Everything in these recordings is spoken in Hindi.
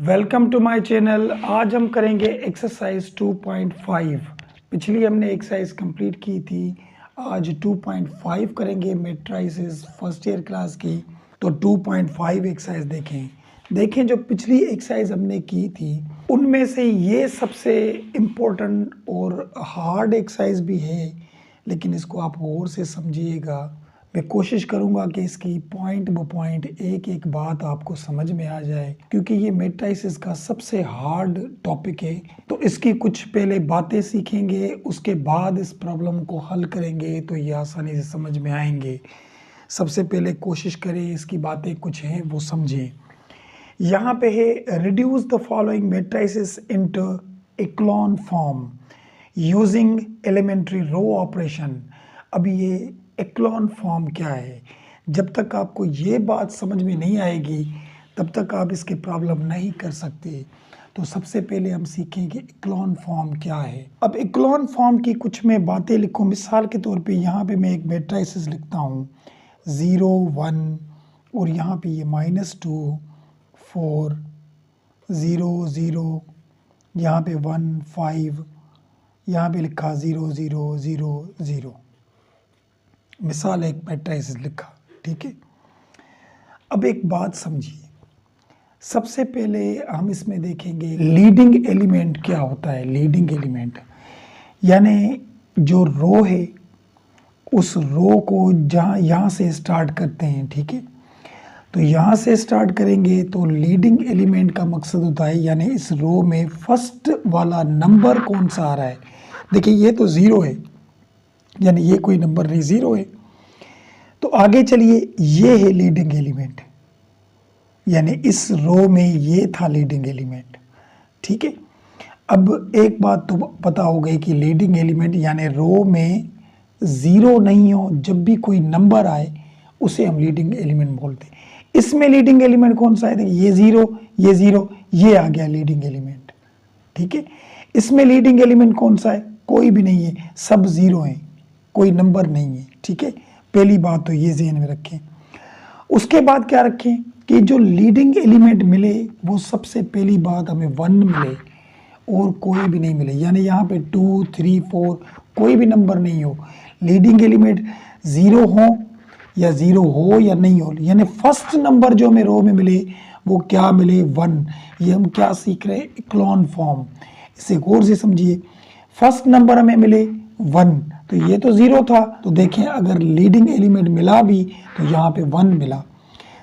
Welcome to my channel. आज हम करेंगे एक्सरसाइज 2.5। पिछली हमने एक्सरसाइज कंप्लीट की थी, आज 2.5 करेंगे मैट्रिसेस फर्स्ट ईयर क्लास की। तो 2.5 एक्सरसाइज देखें जो पिछली एक्सरसाइज हमने की थी उनमें से ये सबसे इम्पोर्टेंट और हार्ड एक्सरसाइज भी है, लेकिन इसको आप गौर से समझिएगा। मैं कोशिश करूंगा कि इसकी पॉइंट ब पॉइंट एक एक बात आपको समझ में आ जाए, क्योंकि ये मैट्रिसेस का सबसे हार्ड टॉपिक है। तो इसकी कुछ पहले बातें सीखेंगे, उसके बाद इस प्रॉब्लम को हल करेंगे तो ये आसानी से समझ में आएंगे। सबसे पहले कोशिश करें इसकी बातें कुछ हैं वो समझें। यहाँ पे है reduce the following matrices into echelon form using elementary row operation. अब ये इक्लॉन फॉर्म क्या है, जब तक आपको ये बात समझ में नहीं आएगी तब तक आप इसके प्रॉब्लम नहीं कर सकते। तो सबसे पहले हम सीखेंगे इक्लॉन फॉर्म क्या है। अब इक्लॉन फॉर्म की कुछ मैं बातें लिखूं। मिसाल के तौर पे यहाँ पे मैं एक मैट्रिसेस लिखता हूँ 0 1 और यहाँ पे ये -2 4 0 0, यहाँ पे 1 5, यहाँ पे लिखा 0 0 0 0। मिसाल एक मैट्रिसेस लिखा, ठीक है। अब एक बात समझिए, सबसे पहले हम इसमें देखेंगे लीडिंग एलिमेंट क्या होता है। लीडिंग एलिमेंट यानी जो रो है उस रो को जहाँ यहाँ से स्टार्ट करते हैं, ठीक है। तो यहाँ से स्टार्ट करेंगे तो लीडिंग एलिमेंट का मकसद होता है यानी इस रो में फर्स्ट वाला नंबर कौन सा आ रहा है। देखिए ये तो 0 है, यानी ये कोई नंबर नहीं, 0 है। तो आगे चलिए, ये है लीडिंग एलिमेंट, यानी इस रो में ये था लीडिंग एलिमेंट, ठीक है। अब एक बात तो पता हो गई कि लीडिंग एलिमेंट यानी रो में 0 नहीं हो, जब भी कोई नंबर आए उसे हम लीडिंग एलिमेंट बोलते हैं। इसमें लीडिंग एलिमेंट कौन सा है, देखिए ये 0 ये 0, ये आ गया लीडिंग एलिमेंट, ठीक है। इसमें लीडिंग एलिमेंट कौन सा है, कोई भी नहीं है, सब 0 हैं, कोई नंबर नहीं है, ठीक है। पहली बात तो ये ज़हन में रखें। उसके बाद क्या रखें कि जो लीडिंग एलिमेंट मिले वो सबसे पहली बात हमें 1 मिले और कोई भी नहीं मिले, यानी यहाँ पे 2 3 4 कोई भी नंबर नहीं हो। लीडिंग एलिमेंट 0 हो या 0 हो या नहीं हो, यानी फर्स्ट नंबर जो हमें रो में मिले वो क्या मिले, 1। ये हम क्या सीख रहे हैं, इक्लॉन फॉर्म। इसे गौर से समझिए, फर्स्ट नंबर हमें मिले 1, तो ये तो 0 था, तो देखें अगर लीडिंग एलिमेंट मिला भी तो यहाँ पे 1 मिला।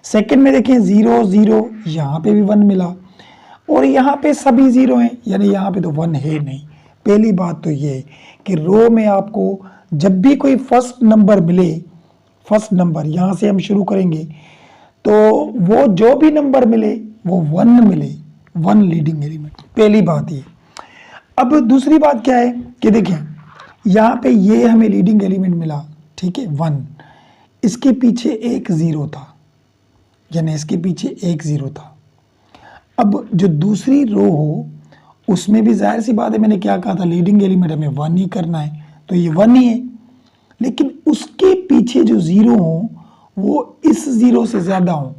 सेकंड में देखें 0 0, यहाँ पे भी 1 मिला और यहाँ पे सभी 0 हैं, यानी यहाँ पे तो 1 है नहीं। पहली बात तो ये है कि रो में आपको जब भी कोई फर्स्ट नंबर मिले, फर्स्ट नंबर यहाँ से हम शुरू करेंगे, तो वो जो भी नंबर मिले वो 1 मिले, 1 लीडिंग एलिमेंट। पहली बात ये। अब दूसरी बात क्या है कि देखें यहाँ पे ये हमें लीडिंग एलिमेंट मिला, ठीक है 1, इसके पीछे एक 0 था, यानी इसके पीछे एक 0 था। अब जो दूसरी रो हो उसमें भी जाहिर सी बात है, मैंने क्या कहा था, लीडिंग एलिमेंट हमें 1 ही करना है, तो ये 1 ही है। लेकिन उसके पीछे जो 0 हो वो इस 0 से ज़्यादा हो।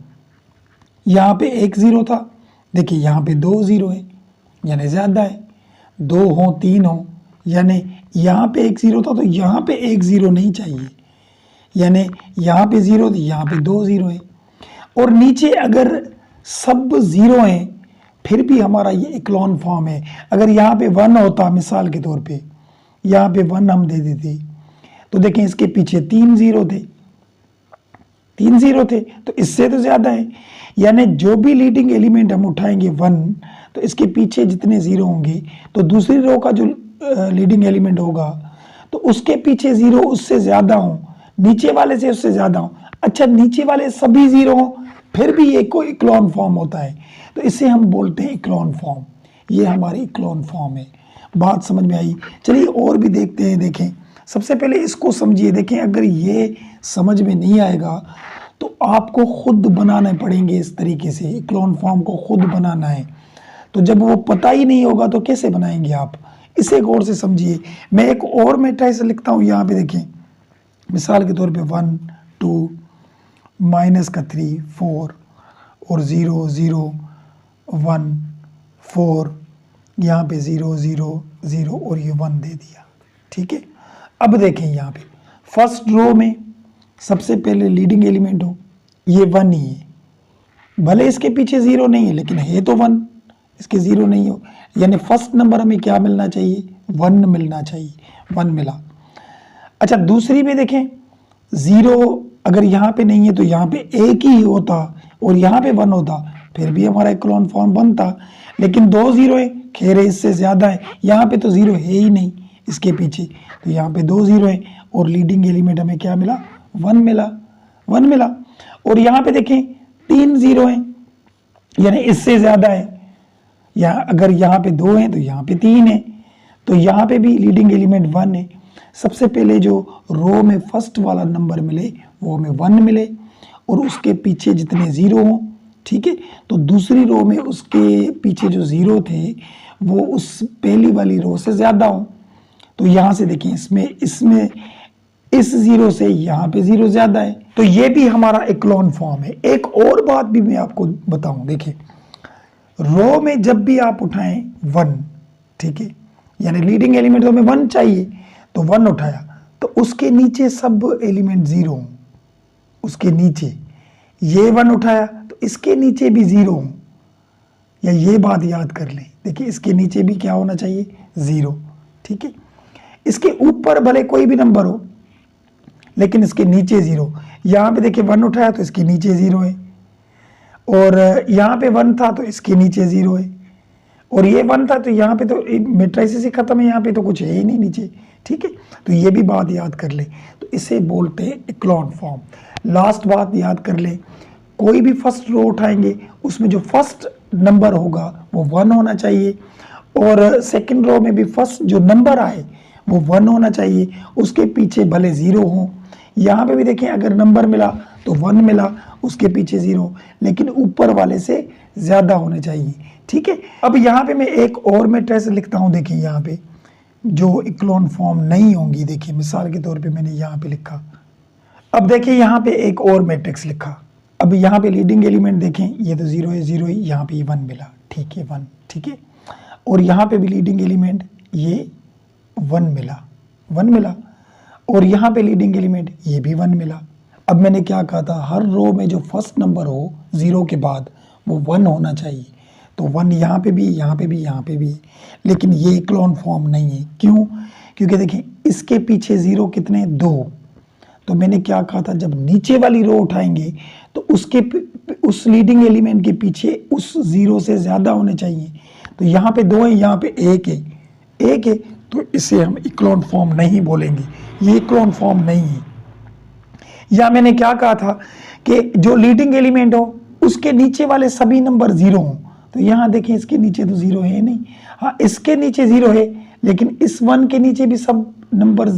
यहाँ पे एक 0 था, देखिए यहाँ पे 2 0 है, यानी ज़्यादा है। 2 हो 3 हो, यानी यहाँ पे एक 0 था तो यहाँ पे एक 0 नहीं चाहिए, यानी यहाँ पे 0 तो यहाँ पे 2 0 है। और नीचे अगर सब 0 हैं फिर भी हमारा ये इक्लॉन फॉर्म है। अगर यहाँ पे 1 होता, मिसाल के तौर पे यहाँ पे 1 हम दे देते, तो देखें इसके पीछे 3 0 थे, 3 0 थे, तो इससे तो ज़्यादा है। यानी जो भी लीडिंग एलिमेंट हम उठाएंगे 1, तो इसके पीछे जितने 0 होंगे तो दूसरी रो का जो लीडिंग एलिमेंट होगा तो उसके पीछे 0 उससे ज़्यादा हो, नीचे वाले से उससे ज़्यादा हो। अच्छा, नीचे वाले सभी 0 हो फिर भी ये कोई इक्लॉन फॉर्म होता है, तो इसे हम बोलते हैं इक्लॉन फॉर्म। ये हमारी इक्लॉन फॉर्म है। बात समझ में आई? चलिए और भी देखते हैं। देखें सबसे पहले इसको समझिए। देखें अगर ये समझ में नहीं आएगा तो आपको खुद बनाने पड़ेंगे, इस तरीके से इक्लॉन फॉर्म को खुद बनाना है। तो जब वो पता ही नहीं होगा तो कैसे बनाएंगे आप, इसे गौर से समझिए। मैं एक और मैट्रिक्स लिखता हूँ, यहाँ पे देखें मिसाल के तौर पे 1 2 -3 4 और 0 0 1 4, यहाँ पे 0 0 0 और ये 1 दे दिया। ठीक है, अब देखें यहाँ पे फर्स्ट रो में सबसे पहले लीडिंग एलिमेंट हो, ये 1 ही है, भले इसके पीछे 0 नहीं है लेकिन है तो 1, इसके 0 नहीं हो, यानी फर्स्ट नंबर हमें क्या मिलना चाहिए, 1 मिलना चाहिए, 1 मिला। अच्छा दूसरी में देखें 0 अगर यहाँ पे नहीं है तो यहाँ पे एक ही होता और यहाँ पे 1 होता, फिर भी हमारा इक्लोन फॉर्म बनता, लेकिन 2 0 है, खैर इससे ज़्यादा है, यहाँ पे तो 0 है ही नहीं इसके पीछे, तो यहाँ पे 2 0 है और लीडिंग एलिमेंट हमें क्या मिला, 1 मिला, 1 मिला। और यहाँ पे देखें 3 0 है, यानी इससे ज़्यादा है, या अगर यहाँ पे 2 है तो यहाँ पे 3 है, तो यहाँ पे भी लीडिंग एलिमेंट 1 है। सबसे पहले जो रो में फर्स्ट वाला नंबर मिले वो हमें 1 मिले और उसके पीछे जितने 0 हों, ठीक है, तो दूसरी रो में उसके पीछे जो 0 थे वो उस पहली वाली रो से ज़्यादा हों। तो यहाँ से देखिए इसमें इस 0 से यहाँ पे 0 ज़्यादा है, तो ये भी हमारा इक्लोन फॉर्म है। एक और बात भी मैं आपको बताऊं, देखिए रो में जब भी आप उठाएं 1, ठीक है, यानी लीडिंग एलिमेंट तो हमें 1 चाहिए, तो 1 उठाया तो उसके नीचे सब एलिमेंट 0 हों, उसके नीचे ये 1 उठाया तो इसके नीचे भी 0 हों, या ये बात याद कर लें, देखिए इसके नीचे भी क्या होना चाहिए, 0, ठीक है। इसके ऊपर भले कोई भी नंबर हो लेकिन इसके नीचे 0, यहाँ पे देखिए 1 उठाया तो इसके नीचे 0 है, और यहाँ पे 1 था तो इसके नीचे 0 है, और ये 1 था तो यहाँ पे तो मैट्रिसेस ही खत्म है, यहाँ पे तो कुछ है ही नहीं नीचे, ठीक है। तो ये भी बात याद कर ले, तो इसे बोलते हैं इक्लोन फॉर्म। लास्ट बात याद कर ले, कोई भी फर्स्ट रो उठाएंगे उसमें जो फर्स्ट नंबर होगा वो 1 होना चाहिए, और सेकंड रो में भी फर्स्ट जो नंबर आए वो 1 होना चाहिए, उसके पीछे भले 0 हो। यहाँ पे भी देखें अगर नंबर मिला तो 1 मिला, उसके पीछे 0, लेकिन ऊपर वाले से ज़्यादा होने चाहिए, ठीक है। अब यहाँ पे मैं एक और मैट्रिक्स लिखता हूँ, देखिए यहाँ पे जो इक्लोन फॉर्म नहीं होंगी, देखिए मिसाल के तौर पे मैंने यहाँ पे लिखा। अब देखिए यहाँ पे एक और मैट्रिक्स लिखा, अब यहाँ पे लीडिंग एलिमेंट देखें, ये तो 0 है, 0 ही, यहाँ पे 1 मिला, ठीक है, 1, ठीक है, और यहाँ पे भी लीडिंग एलिमेंट ये 1 मिला, 1 मिला, और यहाँ पे लीडिंग एलिमेंट ये भी 1 मिला। अब मैंने क्या कहा था, हर रो में जो फर्स्ट नंबर हो 0 के बाद वो 1 होना चाहिए, तो 1 यहाँ पे भी, यहाँ पे भी, यहाँ पे भी, लेकिन ये इक्लोन फॉर्म नहीं है। क्यों? क्योंकि देखिए इसके पीछे 0 कितने, 2, तो मैंने क्या कहा था, जब नीचे वाली रो उठाएंगे तो उस लीडिंग एलिमेंट के पीछे उस 0 से ज़्यादा होने चाहिए, तो यहाँ पे 2 है, यहाँ पे 1 है, 1 है, तो इसे हम इक्लोन फॉर्म नहीं बोलेंगे, ये इक्लोन फॉर्म नहीं है। या मैंने क्या कहा था कि जो लीडिंग एलिमेंट हो उसके नीचे वाले सभी नंबर 0 हों, तो यहाँ देखिए इसके नीचे तो 0 है नहीं, हाँ इसके नीचे 0 है, लेकिन इस 1 के नीचे भी सब नंबर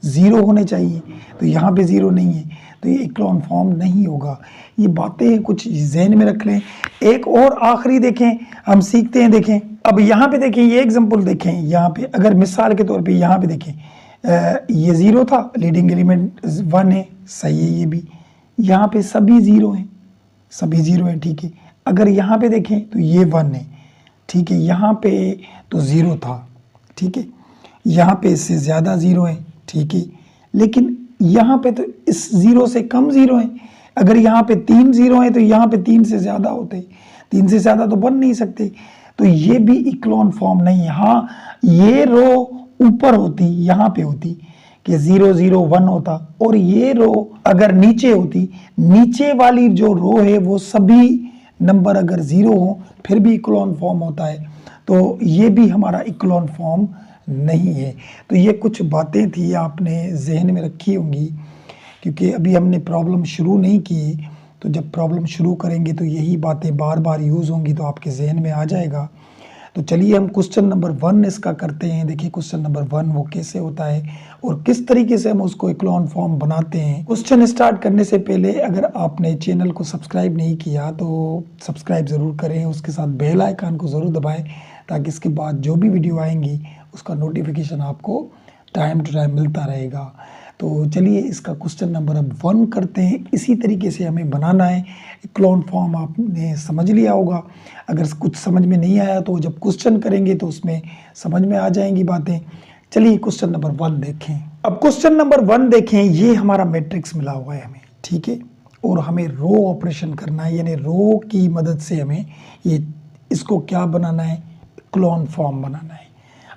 0 होने चाहिए, तो यहाँ पे 0 नहीं है, तो ये इक्लोन फॉर्म नहीं होगा। ये बातें कुछ जहन में रख लें। एक और आखिरी देखें, हम सीखते हैं, देखें अब यहाँ पे देखें, ये एग्जांपल देखें, यहाँ पे अगर मिसाल के तौर पे यहाँ पे देखें, ये 0 था, लीडिंग एलिमेंट 1 है, सही है, ये भी, यहाँ पे सभी 0 हैं, सभी 0 हैं, ठीक है। अगर यहाँ पे देखें तो ये 1 है, ठीक है, यहाँ पे तो 0 था, ठीक है, यहाँ पे इससे ज़्यादा 0 है, ठीक है, लेकिन यहाँ पे तो इस 0 से कम 0 है। अगर यहाँ पे 3 0 है तो यहाँ पे 3 से ज़्यादा होते, 3 से ज़्यादा तो बन नहीं सकते, तो ये भी इक्लोन फॉर्म नहीं है। हाँ ये रो ऊपर होती, यहाँ पे होती कि 0 0 1 होता, और ये रो अगर नीचे होती, नीचे वाली जो रो है वो सभी नंबर अगर 0 हो फिर भी इक्लोन फॉर्म होता है, तो ये भी हमारा इक्लोन फॉर्म नहीं है। तो ये कुछ बातें थी आपने जहन में रखी होंगी, क्योंकि अभी हमने प्रॉब्लम शुरू नहीं की, तो जब प्रॉब्लम शुरू करेंगे तो यही बातें बार बार यूज़ होंगी, तो आपके जहन में आ जाएगा। तो चलिए हम क्वेश्चन नंबर 1 इसका करते हैं। देखिए क्वेश्चन नंबर 1 वो कैसे होता है और किस तरीके से हम उसको इक्लोन फॉर्म बनाते हैं। क्वेश्चन स्टार्ट करने से पहले अगर आपने चैनल को सब्सक्राइब नहीं किया तो सब्सक्राइब ज़रूर करें, उसके साथ बेल आइकन को ज़रूर दबाएं, ताकि इसके बाद जो भी वीडियो आएंगी उसका नोटिफिकेशन आपको टाइम टू टाइम मिलता रहेगा। तो चलिए इसका क्वेश्चन नंबर अब 1 करते हैं। इसी तरीके से हमें बनाना है। इक्लोन फॉर्म आपने समझ लिया होगा। अगर कुछ समझ में नहीं आया तो जब क्वेश्चन करेंगे तो उसमें समझ में आ जाएंगी बातें। चलिए क्वेश्चन नंबर 1 देखें। अब क्वेश्चन नंबर 1 देखें, ये हमारा मैट्रिक्स मिला हुआ है हमें, ठीक है, और हमें रो ऑपरेशन करना है, यानी रो की मदद से हमें ये इसको क्या बनाना है, इक्लोन फॉर्म बनाना है।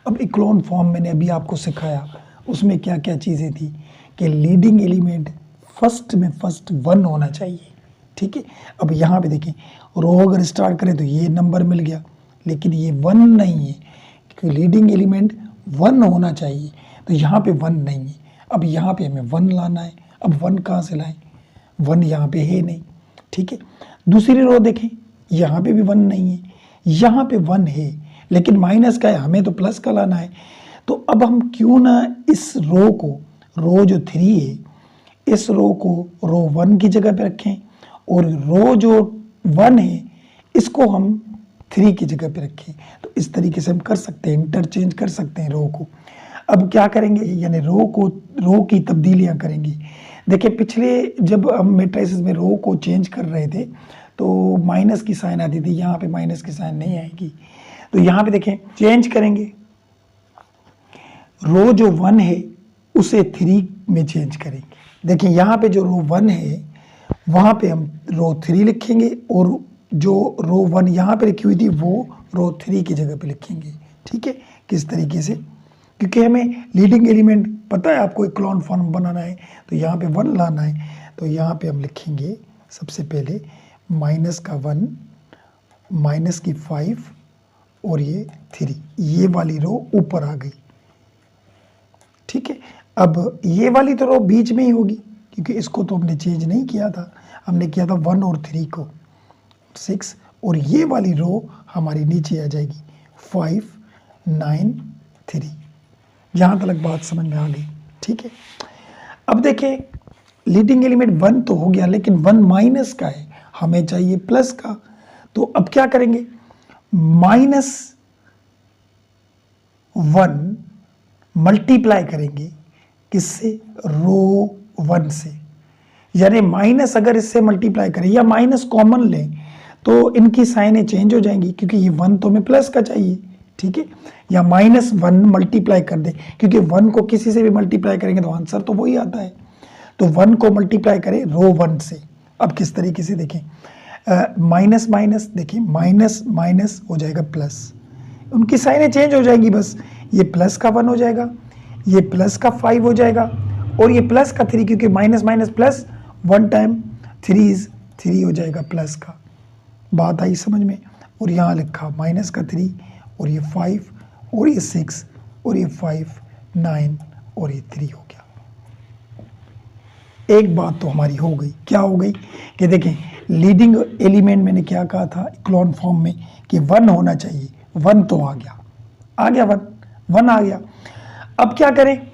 अब इक्लोन फॉर्म मैंने अभी आपको सिखाया, उसमें क्या क्या चीज़ें थी कि लीडिंग एलिमेंट फर्स्ट 1 होना चाहिए, ठीक है। अब यहाँ पे देखें, रो अगर स्टार्ट करें तो ये नंबर मिल गया, लेकिन ये 1 नहीं है क्योंकि लीडिंग एलिमेंट 1 होना चाहिए, तो यहाँ पे 1 नहीं है। अब यहाँ पे हमें 1 लाना है। अब 1 कहाँ से लाएं, 1 यहाँ पे है नहीं, ठीक है। दूसरी रो देखें, यहाँ पे भी 1 नहीं है, यहाँ पे 1 है लेकिन माइनस का है, हमें तो प्लस का लाना है। तो अब हम क्यों ना इस रो को, रो जो 3 है, इस रो को रो 1 की जगह पे रखें और रो जो 1 है इसको हम 3 की जगह पे रखें। तो इस तरीके से हम कर सकते हैं, इंटरचेंज कर सकते हैं रो को। अब क्या करेंगे, यानी रो की तब्दीलियां करेंगे। देखिए पिछले जब हम मैट्रिसेस में रो को चेंज कर रहे थे तो माइनस की साइन आती थी, यहाँ पे माइनस की साइन नहीं आएगी। तो यहाँ पे देखें, चेंज करेंगे, रो जो 1 है उसे 3 में चेंज करेंगे। देखिए यहाँ पे जो रो 1 है वहाँ पे हम रो 3 लिखेंगे और जो रो 1 यहाँ पे लिखी हुई थी वो रो 3 की जगह पे लिखेंगे, ठीक है। किस तरीके से, क्योंकि हमें लीडिंग एलिमेंट पता है आपको इक्लोन फॉर्म बनाना है, तो यहाँ पे 1 लाना है। तो यहाँ पे हम लिखेंगे सबसे पहले माइनस का 1, माइनस की 5 और ये 3, ये वाली रो ऊपर आ गई, ठीक है। अब ये वाली तो रो बीच में ही होगी क्योंकि इसको तो हमने चेंज नहीं किया था, हमने किया था 1 और 3 को 6, और ये वाली रो हमारी नीचे आ जाएगी 5 9 3। यहाँ तक बात समझ में आ गई, ठीक है। अब देखिए लीडिंग एलिमेंट 1 तो हो गया, लेकिन 1 माइनस का है, हमें चाहिए प्लस का। तो अब क्या करेंगे, -1 मल्टीप्लाई करेंगे किससे, रो 1 से। यानी माइनस अगर इससे मल्टीप्लाई करें या माइनस कॉमन लें तो इनकी साइनें चेंज हो जाएंगी क्योंकि ये 1 तो हमें प्लस का चाहिए, ठीक है। या -1 मल्टीप्लाई कर दे क्योंकि 1 को किसी से भी मल्टीप्लाई करेंगे तो आंसर तो वही आता है। तो 1 को मल्टीप्लाई करें रो 1 से। अब किस तरीके से देखें, माइनस माइनस, देखिए माइनस माइनस हो जाएगा प्लस, उनकी साइनें चेंज हो जाएंगी, बस ये प्लस का 1 हो जाएगा, ये प्लस का 5 हो जाएगा और ये प्लस का 3, क्योंकि माइनस माइनस प्लस 1 टाइम 3 हो जाएगा प्लस का। बात आई समझ में। और यहाँ लिखा माइनस का 3 और ये 5 और ये 6 और ये 5 9 और ये 3 हो गया। एक बात तो हमारी हो गई, क्या हो गई कि देखें लीडिंग एलिमेंट मैंने क्या कहा था इक्लोन फॉर्म में कि 1 होना चाहिए, 1 तो आ गया 1 आ गया। अब क्या करें,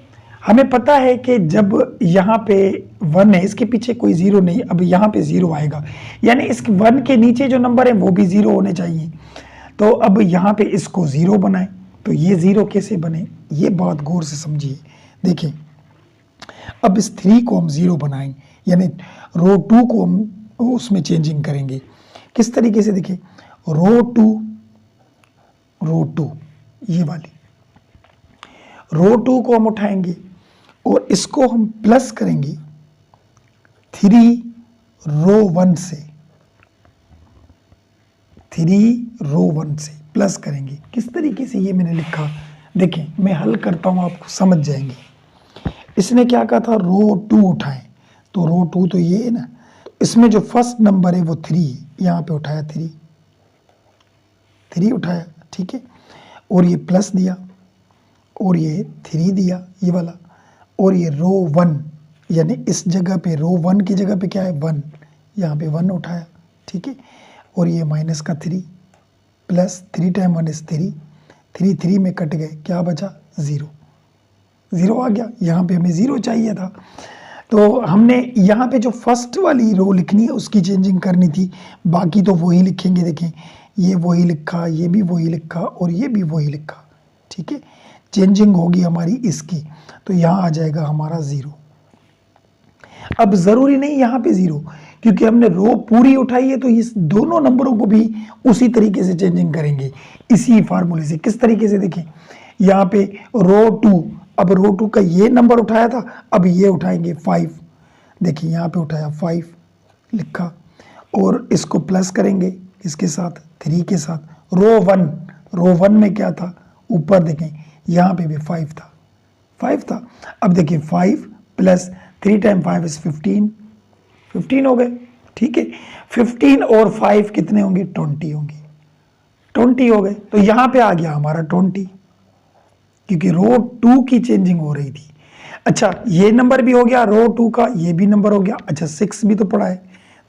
हमें पता है कि जब यहाँ पे 1 है इसके पीछे कोई 0 नहीं, अब यहाँ पे 0 आएगा, यानी इस 1 के नीचे जो नंबर है वो भी 0 होने चाहिए। तो अब यहाँ पे इसको 0 बनाएं, तो ये 0 कैसे बने, ये बात गौर से समझिए। देखिए अब इस 3 को हम 0 बनाएं, यानी रो 2 को हम उसमें चेंजिंग करेंगे। किस तरीके से, देखिए रो 2 ये वाली रो 2 को हम उठाएंगे और इसको हम प्लस करेंगे 3 रो 1 से, 3 रो 1 से प्लस करेंगे। किस तरीके से ये मैंने लिखा, देखें मैं हल करता हूँ आपको समझ जाएंगे। इसने क्या कहा था, रो 2 उठाएं, तो रो 2 तो ये है ना, तो इसमें जो फर्स्ट नंबर है वो 3 है, यहाँ पे उठाया 3 उठाया, ठीक है, और ये प्लस दिया और ये 3 दिया ये वाला, और ये रो 1 यानी इस जगह पे रो 1 की जगह पे क्या है 1, यहाँ पे 1 उठाया, ठीक है, और ये माइनस का 3 प्लस 3 टाइम 1 इज 3 में कट गए, क्या बचा 0 आ गया। यहाँ पे हमें 0 चाहिए था, तो हमने यहाँ पे जो फर्स्ट वाली रो लिखनी है उसकी चेंजिंग करनी थी, बाकी तो वही लिखेंगे। देखें ये वही लिखा, ये भी वही लिखा और ये भी वही लिखा, ठीक है। चेंजिंग होगी हमारी इसकी, तो यहाँ आ जाएगा हमारा 0, अब ज़रूरी नहीं यहाँ पे 0, क्योंकि हमने रो पूरी उठाई है तो इस दोनों नंबरों को भी उसी तरीके से चेंजिंग करेंगे, इसी फार्मूले से। किस तरीके से, देखें यहाँ पे रो 2, अब रो 2 का ये नंबर उठाया था, अब ये उठाएंगे 5, देखिए यहाँ पे उठाया 5 लिखा, और इसको प्लस करेंगे इसके साथ 3 के साथ। रो 1 में क्या था, ऊपर देखें यहाँ पे भी 5 था। अब देखिए 5 प्लस 3 टाइम 5 इज 15 हो गए, ठीक है। 15 और 5 कितने होंगे, 20 होंगे, 20 हो गए। तो यहाँ पे आ गया हमारा 20, क्योंकि रो 2 की चेंजिंग हो रही थी। अच्छा, ये नंबर भी हो गया रो 2 का, ये भी नंबर हो गया। अच्छा, 6 भी तो पड़ा है,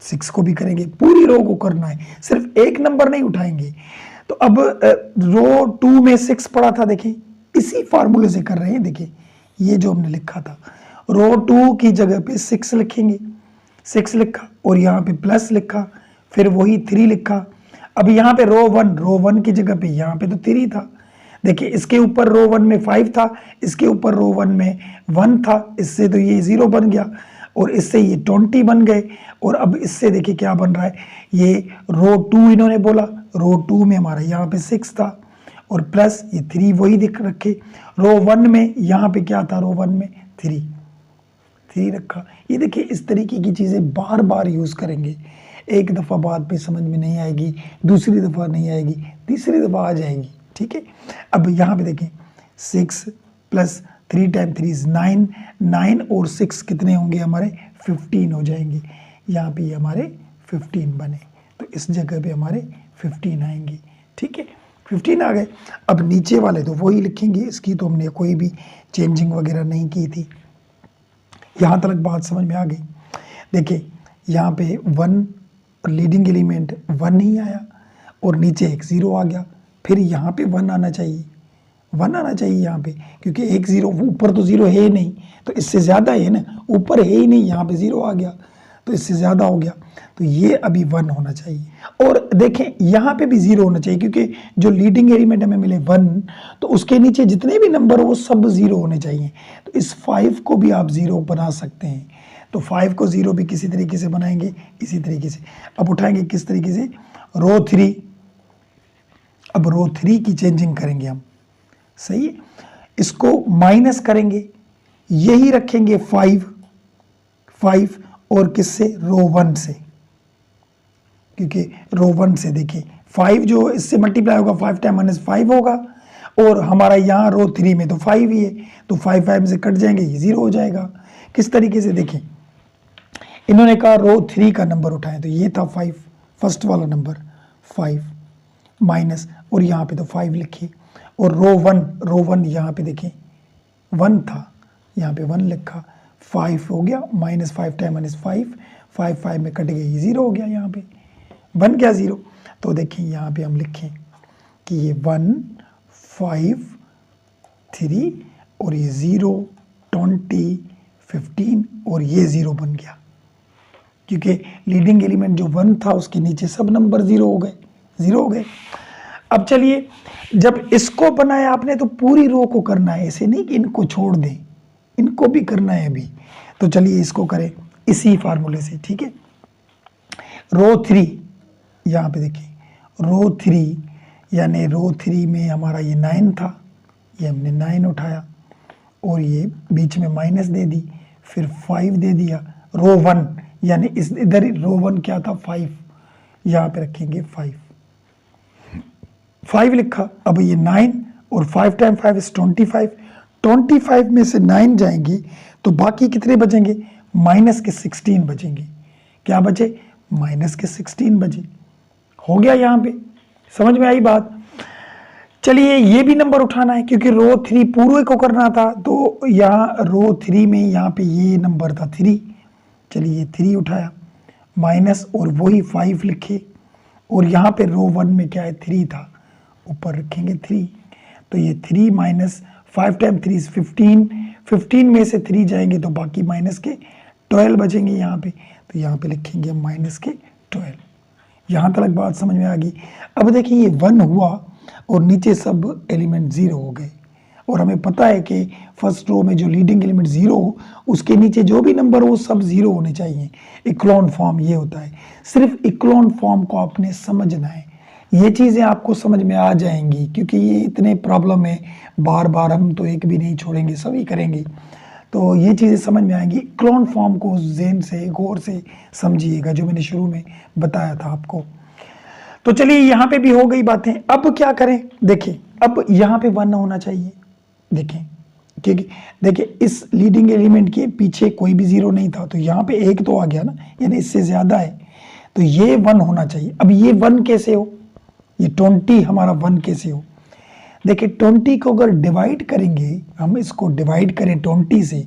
6 को भी करेंगे, पूरी रो को करना है, सिर्फ एक नंबर नहीं उठाएंगे। तो अब रो 2 में 6 पड़ा था, देखिए इसी फार्मूले से कर रहे हैं। देखिए ये जो हमने लिखा था, रो 2 की जगह पे 6 लिखेंगे, 6 लिखा और यहाँ पे प्लस लिखा, फिर वही 3 लिखा। अब यहाँ पे रो 1 की जगह पे यहाँ पे तो 3 था। देखिए इसके ऊपर रो 1 में 5 था, इसके ऊपर रो 1 में 1 था, इससे तो ये 0 बन गया और इससे ये 20 बन गए। और अब इससे देखिए क्या बन रहा है, ये रो 2 इन्होंने बोला, रो 2 में हमारा यहाँ पे 6 था और प्लस ये 3 वही दिख रखे। रो 1 में यहाँ पे क्या था, रो 1 में 3 रखा। ये देखिए इस तरीके की चीज़ें बार बार यूज़ करेंगे, एक दफ़ा बात पे समझ में नहीं आएगी, दूसरी दफ़ा नहीं आएगी, तीसरी दफ़ा आ जाएगी, ठीक है। अब यहाँ पे देखें 6 प्लस 3 टाइम 3 इज 9 और 6 कितने होंगे हमारे, 15 हो जाएंगे। यहाँ पे हमारे 15 बने, तो इस जगह पे हमारे 15 आएंगे, ठीक है। 15 आ गए। अब नीचे वाले तो वही लिखेंगे, इसकी तो हमने कोई भी चेंजिंग वगैरह नहीं की थी। यहाँ तक बात समझ में आ गई। देखिए यहाँ पे 1 लीडिंग एलिमेंट 1 ही आया और नीचे एक 0 आ गया, फिर यहाँ पे 1 आना चाहिए, 1 आना चाहिए यहाँ पे, क्योंकि एक 0 ऊपर तो 0 है ही नहीं, तो इससे ज़्यादा है ना, ऊपर है ही नहीं, यहाँ पे 0 आ गया तो इससे ज़्यादा हो गया, तो ये अभी 1 होना चाहिए। और देखें यहाँ पे भी 0 होना चाहिए, क्योंकि जो लीडिंग एलिमेंट हमें मिले 1, तो उसके नीचे जितने भी नंबर हो वो सब 0 होने चाहिए। तो इस 5 को भी आप 0 बना सकते हैं, तो 5 को 0 भी किसी तरीके से बनाएंगे, इसी तरीके से। अब उठाएंगे किस तरीके से, रो 3, अब रो 3 की चेंजिंग करेंगे हम, सही है। इसको माइनस करेंगे, यही रखेंगे 5 और किससे, रो 1 से, क्योंकि रो 1 से देखिए 5 जो इससे मल्टीप्लाई होगा 5 टाइम -5 होगा, और हमारा यहाँ रो 3 में तो 5 ही है, तो 5 से कट जाएंगे, ये 0 हो जाएगा। किस तरीके से, देखिए इन्होंने कहा रो 3 का नंबर उठाएं, तो ये था 5, फर्स्ट वाला नंबर 5 माइनस, और यहाँ पे तो 5 लिखिए, और रो 1 यहाँ पे देखें 1 था, यहाँ पे 1 लिखा, 5 हो गया, -5 टाइम -5, 5 में कट गए, ये 0 हो गया, यहाँ पे बन गया 0। तो देखिए यहाँ पे हम लिखें कि ये 1 5 3 और ये 0 20 15 और ये 0 बन गया, क्योंकि लीडिंग एलिमेंट जो 1 था उसके नीचे सब नंबर 0 हो गए। अब चलिए, जब इसको बनाया आपने तो पूरी रो को करना है, ऐसे नहीं कि इनको छोड़ दें, इनको भी करना है अभी। तो चलिए इसको करें इसी फार्मूले से, ठीक है। रो 3, यहाँ पे देखिए रो 3, यानी रो 3 में हमारा ये 9 था, ये हमने 9 उठाया और ये बीच में माइनस दे दी, फिर 5 दे दिया। रो 1 यानी इस इधर रो 1 क्या था, 5, यहाँ पे रखेंगे 5 लिखा। अब ये 9 और 5 टाइम 5 इज 25 में से 9 जाएंगे तो बाकी कितने बचेंगे, माइनस के 16 बचेंगे। क्या बचे, माइनस के 16 बचे। हो गया, यहाँ पे समझ में आई बात। चलिए ये भी नंबर उठाना है, क्योंकि रो 3 पूरे को करना था, तो यहाँ रो 3 में यहाँ पे ये नंबर था 3। चलिए 3 उठाया, माइनस और वही 5 लिखे, और यहाँ पे रो 1 में क्या है, 3 था, ऊपर रखेंगे 3। तो ये 3 माइनस 5 टाइम 3 इज 15 में से 3 जाएंगे तो बाकी माइनस के 12 बचेंगे यहाँ पे, तो यहाँ पे लिखेंगे हम माइनस के 12। यहाँ तक बात समझ में आ गई। अब देखिए ये 1 हुआ और नीचे सब एलिमेंट 0 हो गए। और हमें पता है कि फर्स्ट रो में जो लीडिंग एलिमेंट 0 हो उसके नीचे जो भी नंबर हो सब 0 होने चाहिए। इक्लोन फॉर्म ये होता है। सिर्फ इक्लोन फॉर्म को आपने समझना है, ये चीज़ें आपको समझ में आ जाएंगी क्योंकि ये इतने प्रॉब्लम है, बार बार हम तो एक भी नहीं छोड़ेंगे, सभी करेंगे, तो ये चीज़ें समझ में आएंगी। इक्लोन फॉर्म को ज़हन से गौर से समझिएगा जो मैंने शुरू में बताया था आपको। तो चलिए यहाँ पे भी हो गई बातें। अब क्या करें, देखिए अब यहाँ पे 1 होना चाहिए, देखें क्योंकि देखिए इस लीडिंग एलिमेंट के पीछे कोई भी 0 नहीं था, तो यहाँ पे 1 तो आ गया ना, यानी इससे ज़्यादा है, तो ये 1 होना चाहिए। अब ये 1 कैसे हो, ये 20 हमारा 1 कैसे हो, देखिए 20 को अगर डिवाइड करेंगे, हम इसको डिवाइड करें 20 से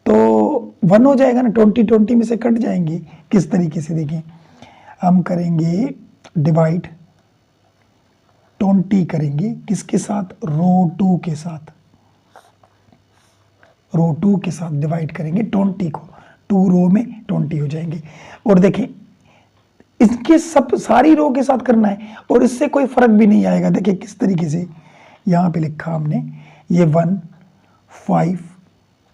तो 1 हो जाएगा ना, 20 में से कट जाएंगे। किस तरीके से, देखिए हम करेंगे डिवाइड 20 करेंगे किसके साथ, रो 2 के साथ, रो 2 के साथ डिवाइड करेंगे 20 को, 2 रो में 20 हो जाएंगे। और देखें इसके सब सारी रो के साथ करना है और इससे कोई फर्क भी नहीं आएगा। देखिए किस तरीके से यहाँ पे लिखा हमने, ये 1 5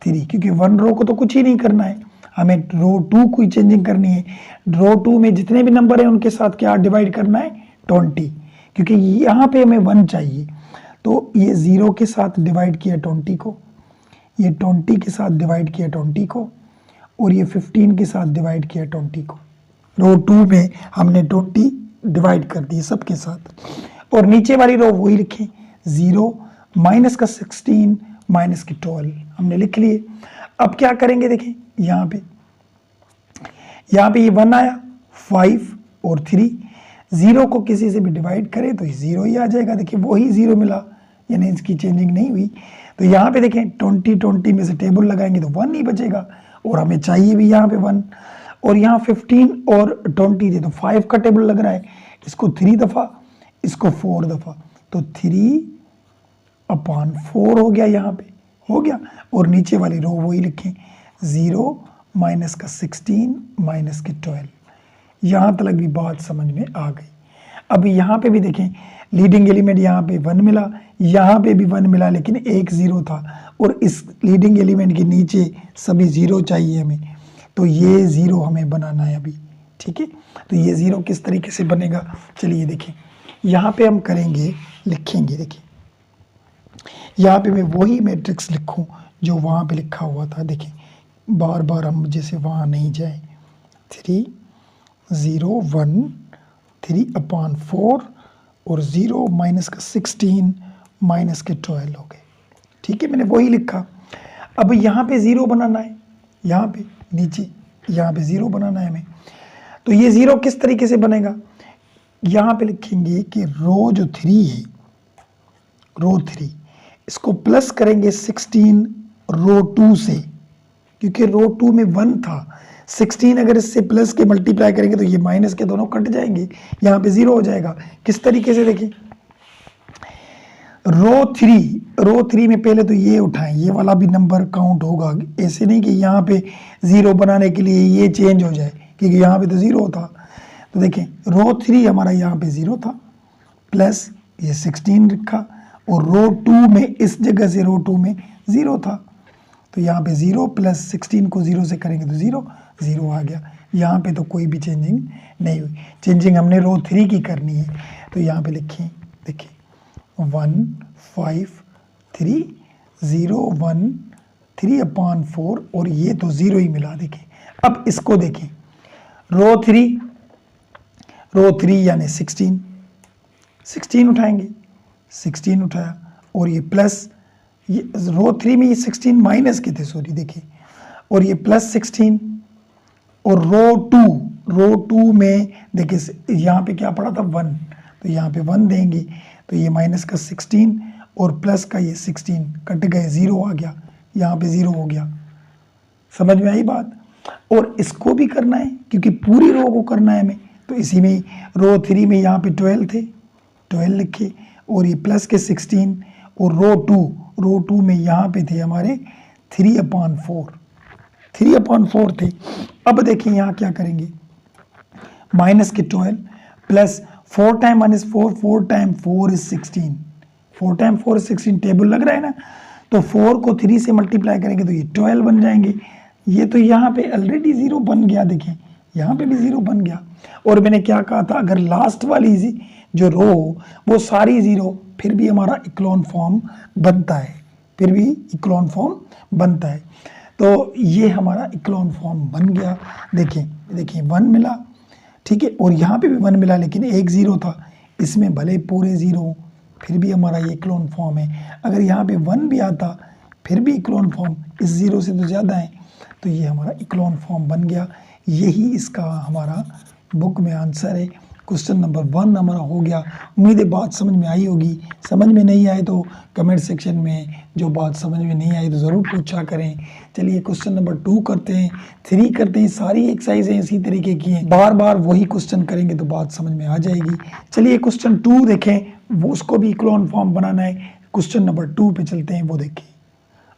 3, क्योंकि 1 रो को तो कुछ ही नहीं करना है, हमें रो 2 को ही चेंजिंग करनी है। रो 2 में जितने भी नंबर हैं उनके साथ क्या डिवाइड करना है, 20, क्योंकि यहाँ पे हमें 1 चाहिए। तो ये 0 के साथ डिवाइड किया 20 को, ये 20 के साथ डिवाइड किया 20 को, और ये 15 के साथ डिवाइड किया 20 को। रो 2 में हमने 20 डिवाइड कर दिए सबके साथ। और नीचे वाली रो वही लिखें, 0 माइनस का 16 माइनस के 12 हमने लिख लिए। अब क्या करेंगे, देखें यहाँ पे ये 1 आया, 5 और 3, 0 को किसी से भी डिवाइड करें तो 0 ही आ जाएगा। देखिए वही 0 मिला, यानी इसकी चेंजिंग नहीं हुई। तो यहाँ पे देखें 20 में से टेबल लगाएंगे तो 1 ही बचेगा, और हमें चाहिए भी यहाँ पे 1। और यहाँ 15 और 20 थे तो 5 का टेबल लग रहा है, इसको 3 दफ़ा, इसको 4 दफ़ा, तो 3/4 हो गया, यहाँ पे हो गया। और नीचे वाली रो वही लिखें, 0 माइनस का 16 माइनस के 12। यहाँ तक भी बात समझ में आ गई। अब यहाँ पे भी देखें लीडिंग एलिमेंट यहाँ पे 1 मिला, यहाँ पे भी 1 मिला, लेकिन एक 0 था, और इस लीडिंग एलिमेंट के नीचे सभी 0 चाहिए हमें, तो ये 0 हमें बनाना है अभी, ठीक है। तो ये 0 किस तरीके से बनेगा, चलिए देखें। यहाँ पे हम करेंगे, लिखेंगे, देखिए यहाँ पे मैं वही मैट्रिक्स लिखूं जो वहाँ पे लिखा हुआ था। देखें बार बार हम जैसे वहाँ नहीं जाए, 3 0 1 3/4 और 0 माइनस का 16 माइनस के 12 हो गए, ठीक है, मैंने वही लिखा। अब यहाँ पे 0 बनाना है, यहाँ पे नीचे यहाँ पे 0 बनाना है हमें। तो ये 0 किस तरीके से बनेगा, यहाँ पे लिखेंगे कि रो जो 3 है, रो 3 इसको प्लस करेंगे 16 रो 2 से, क्योंकि रो 2 में 1 था, 16 अगर इससे प्लस के मल्टीप्लाई करेंगे तो ये माइनस के दोनों कट जाएंगे, यहाँ पे 0 हो जाएगा। किस तरीके से, देखिए रो 3 में पहले तो ये उठाएं, ये वाला भी नंबर काउंट होगा, ऐसे नहीं कि यहाँ पे 0 बनाने के लिए ये चेंज हो जाए, क्योंकि यहाँ पे तो 0 था। तो देखें रो 3 हमारा यहाँ पे 0 था, प्लस ये 16 रखा, और रो 2 में इस जगह से रो 2 में 0 था, तो यहाँ पे 0 प्लस 16 को 0 से करेंगे तो 0 आ गया। यहाँ पे तो कोई भी चेंजिंग नहीं हुई, चेंजिंग हमने रो 3 की करनी है। तो यहाँ पे लिखिए, देखिए 1 5 3 0 1 3/4, और ये तो 0 ही मिला। देखिए अब इसको देखें, रो 3 यानी 16 उठाएंगे, 16 उठाया, और ये प्लस, ये रो 3 में ये 16 माइनस के थे, सॉरी, देखिए, और ये प्लस 16, और रो 2 में देखिए यहाँ पे क्या पड़ा था 1, तो यहाँ पे 1 देंगे, तो ये माइनस का 16 और प्लस का ये 16 कट गए, 0 आ गया, यहाँ पे 0 हो गया। समझ में आई बात। और इसको भी करना है क्योंकि पूरी रो को करना है हमें, तो इसी में रो 3 में यहाँ पे 12 थे, 12 लिखे, और ये प्लस के 16, और रो 2 में यहाँ पे थे हमारे 3/4 थे। अब देखिए यहाँ क्या करेंगे, माइनस के 12 plus 4 time minus 4 time 4 is 16, 4 time 4 16 table लग रहा है ना, तो 4 को 3 से मल्टीप्लाई करेंगे तो ये 12 बन जाएंगे। ये तो यहाँ पे ऑलरेडी 0 बन गया, देखिए यहाँ पे भी 0 बन गया। और मैंने क्या कहा था, अगर लास्ट वाली जो रो वो सारी 0, फिर भी हमारा इक्लोन फॉर्म बनता है, फिर भी इक्लोन फॉर्म बनता है। तो ये हमारा इक्लोन फॉर्म बन गया। देखिए देखिए 1 मिला, ठीक है, और यहाँ पे भी 1 मिला, लेकिन एक 0 था, इसमें भले पूरे 0, फिर भी हमारा ये इक्लोन फॉर्म है। अगर यहाँ पे 1 भी आता फिर भी इक्लोन फॉर्म, इस 0 से तो ज़्यादा है, तो ये हमारा इक्लोन फॉर्म बन गया। यही इसका हमारा बुक में आंसर है। क्वेश्चन नंबर 1 हमारा हो गया। उम्मीद है बात समझ में आई होगी। समझ में नहीं आए तो कमेंट सेक्शन में जो बात समझ में नहीं आई तो ज़रूर पूछा करें। चलिए क्वेश्चन नंबर 2 करते हैं, 3 करते हैं। सारी एक्सरसाइजें इसी तरीके की हैं, बार बार वही क्वेश्चन करेंगे तो बात समझ में आ जाएगी। चलिए क्वेश्चन 2 देखें, वो उसको भी इक्लोन फॉर्म बनाना है। क्वेश्चन नंबर 2 पे चलते हैं, वो देखें।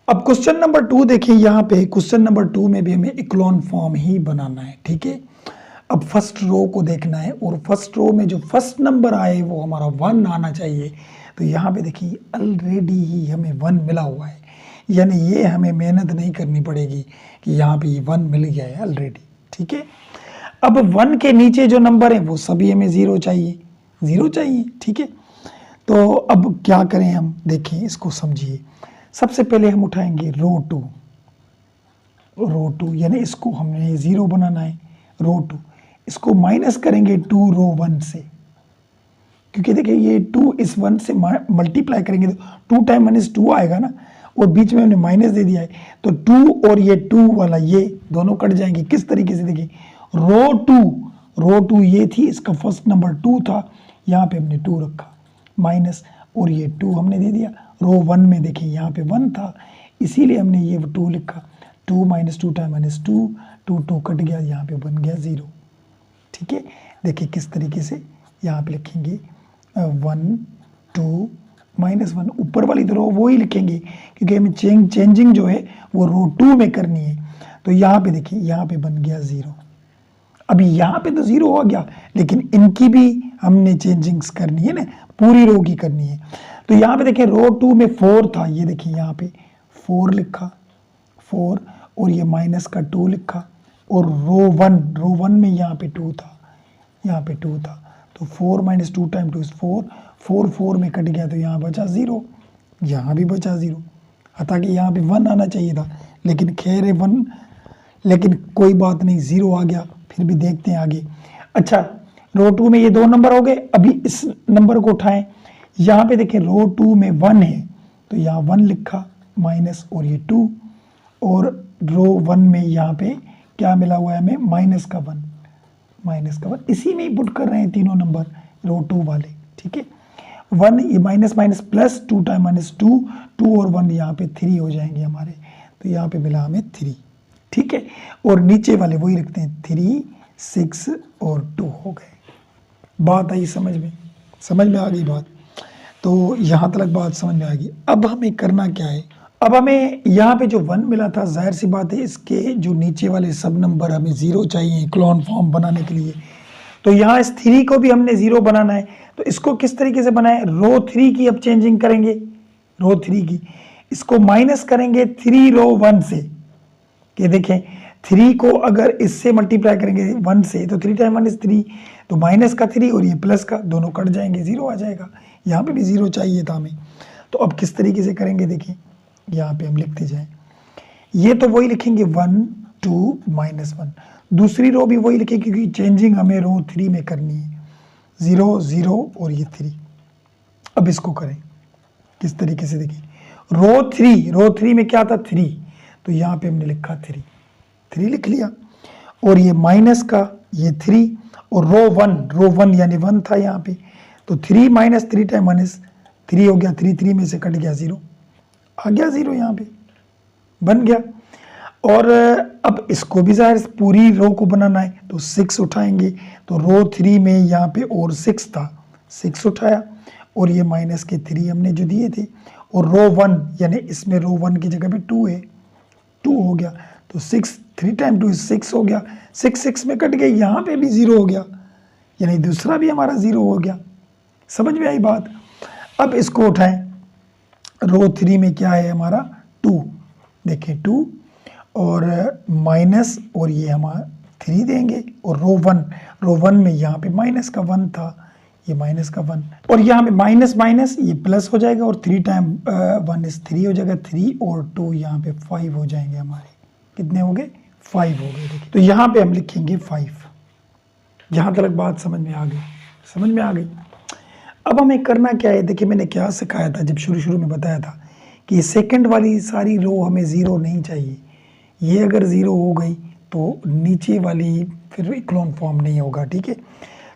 अब क्वेश्चन नंबर 2 देखिए, यहाँ पे क्वेश्चन नंबर 2 में भी हमें इक्लोन फॉर्म ही बनाना है, ठीक है। अब फर्स्ट रो को देखना है, और फर्स्ट रो में जो फर्स्ट नंबर आए वो हमारा 1 आना चाहिए। तो यहाँ पे देखिए ऑलरेडी ही हमें 1 मिला हुआ है, यानी ये हमें मेहनत नहीं करनी पड़ेगी कि यहाँ पे 1 मिल गया है ऑलरेडी, ठीक है। अब 1 के नीचे जो नंबर है वो सभी हमें 0 चाहिए, 0 चाहिए, ठीक है। तो अब क्या करें हम, देखें इसको समझिए। सबसे पहले हम उठाएंगे रो 2 यानी इसको हमने 0 बनाना है। रो 2 इसको माइनस करेंगे 2 रो 1 से, क्योंकि देखिए ये 2 इस 1 से मल्टीप्लाई करेंगे तो 2 टाइम -2 आएगा ना, और बीच में हमने माइनस दे दिया है, तो 2 और ये 2 वाला ये दोनों कट जाएंगे। किस तरीके से, देखिए रो 2 ये थी, इसका फर्स्ट नंबर 2 था, यहाँ पे हमने 2 रखा माइनस, और ये 2 हमने दे दिया। रो 1 में देखिए यहाँ पे 1 था, इसीलिए हमने ये 2 लिखा। 2 - 2 टाइम -2, 2 कट गया, यहाँ पे बन गया 0, ठीक है। देखिए किस तरीके से यहाँ पे लिखेंगे 1 2 -1, ऊपर वाली तो रो वो ही लिखेंगे क्योंकि हमें चेंजिंग जो है वो रो 2 में करनी है। तो यहाँ पे देखिए यहाँ पे बन गया 0। अभी यहाँ पे तो 0 हो गया, लेकिन इनकी भी हमने चेंजिंग्स करनी है ना, पूरी रो की करनी है। तो यहाँ पे देखिए रो 2 में 4 था, ये देखिए यहाँ पे 4 लिखा, 4, और ये माइनस का 2 लिखा, और रो 1 में यहाँ पे 2 था, यहाँ पे 2 था, तो 4 - 2 टाइम 2 इज 4, 4 में कट गया, तो यहाँ बचा 0, यहाँ भी बचा 0। हालांकि यहाँ पे 1 आना चाहिए था, लेकिन खैर है 1, लेकिन कोई बात नहीं, 0 आ गया। फिर भी देखते हैं आगे। अच्छा, रो 2 में ये 2 नंबर हो गए। अभी इस नंबर को उठाएं, यहाँ पे देखें रो 2 में 1 है, तो यहाँ 1 लिखा माइनस, और ये 2, और रो 1 में यहाँ पे क्या मिला हुआ है हमें, माइनस का 1, इसी में ही पुट कर रहे हैं तीनों नंबर रो 2 वाले, ठीक है। 1 ये माइनस प्लस 2 टाइम -2, 2 और 1 यहाँ पे 3 हो जाएंगे हमारे, तो यहाँ पे मिला हमें 3, ठीक है। और नीचे वाले वही रखते हैं, 3 6 और 2 हो गए। बात आई समझ में आ गई बात। तो यहाँ तक बात समझ में आ गई। अब हमें करना क्या है, अब हमें यहाँ पे जो 1 मिला था, जाहिर सी बात है इसके जो नीचे वाले सब नंबर हमें 0 चाहिए क्लोन फॉर्म बनाने के लिए। तो यहाँ इस 3 को भी हमने 0 बनाना है। तो इसको किस तरीके से बनाए, रो 3 की अब चेंजिंग करेंगे, रो 3 की, इसको माइनस करेंगे 3 रो 1 से, कि देखें 3 को अगर इससे मल्टीप्लाई करेंगे 1 से, तो 3 टाइम 1 इज 3, तो माइनस का 3 और ये प्लस का, दोनों कट जाएंगे, 0 आ जाएगा। यहाँ पे भी 0 चाहिए था हमें। तो अब किस तरीके से करेंगे, देखिए यहाँ पे हम लिखते जाएं, ये तो वही लिखेंगे 1 2 -1, दूसरी रो भी वही लिखेंगे क्योंकि चेंजिंग हमें रो 3 में करनी है, 0 0 और ये 3। अब इसको करें किस तरीके से, देखिए रो 3 में क्या था, 3, तो यहाँ पे हमने लिखा 3 लिख लिया, और ये माइनस का ये 3, और रो 1 यानी 1 था यहाँ पे, तो 3 - 3 टाइम 1 इज 3 हो गया, 3 में से कट गया 0, आ गया 0, यहाँ पे बन गया। और अब इसको भी जाहिर पूरी रो को बनाना है, तो 6 उठाएंगे, तो रो 3 में यहाँ पे और 6 था, 6 उठाया, और ये माइनस के 3 हमने जो दिए थे, और रो 1 यानी इसमें रो 1 की जगह पे 2 है, 2 हो गया, तो 6 3 टाइम 2 6 हो गया, 6 में कट गया, यहाँ पे भी 0 हो गया, यानी दूसरा भी हमारा 0 हो गया। समझ में आई बात। अब इसको उठाएं, रो 3 में क्या है हमारा 2, देखिए 2 और माइनस और ये हमारा 3 देंगे और रो 1 में यहाँ पे माइनस का 1 था, ये माइनस का 1 और यहाँ पे माइनस माइनस ये प्लस हो जाएगा और 3 टाइम 1 इज 3 हो जाएगा, 3 और 2 यहाँ पे 5 हो जाएंगे हमारे, कितने हो गए 5 हो गए। देखिए तो यहाँ पे हम लिखेंगे 5। यहाँ तक बात समझ में आ गई, समझ में आ गई। अब हमें करना क्या है, देखिए मैंने क्या सिखाया था जब शुरू में बताया था कि सेकंड वाली सारी रो हमें ज़ीरो नहीं चाहिए, ये अगर ज़ीरो हो गई तो नीचे वाली फिर इक्लोन फॉर्म नहीं होगा, ठीक है।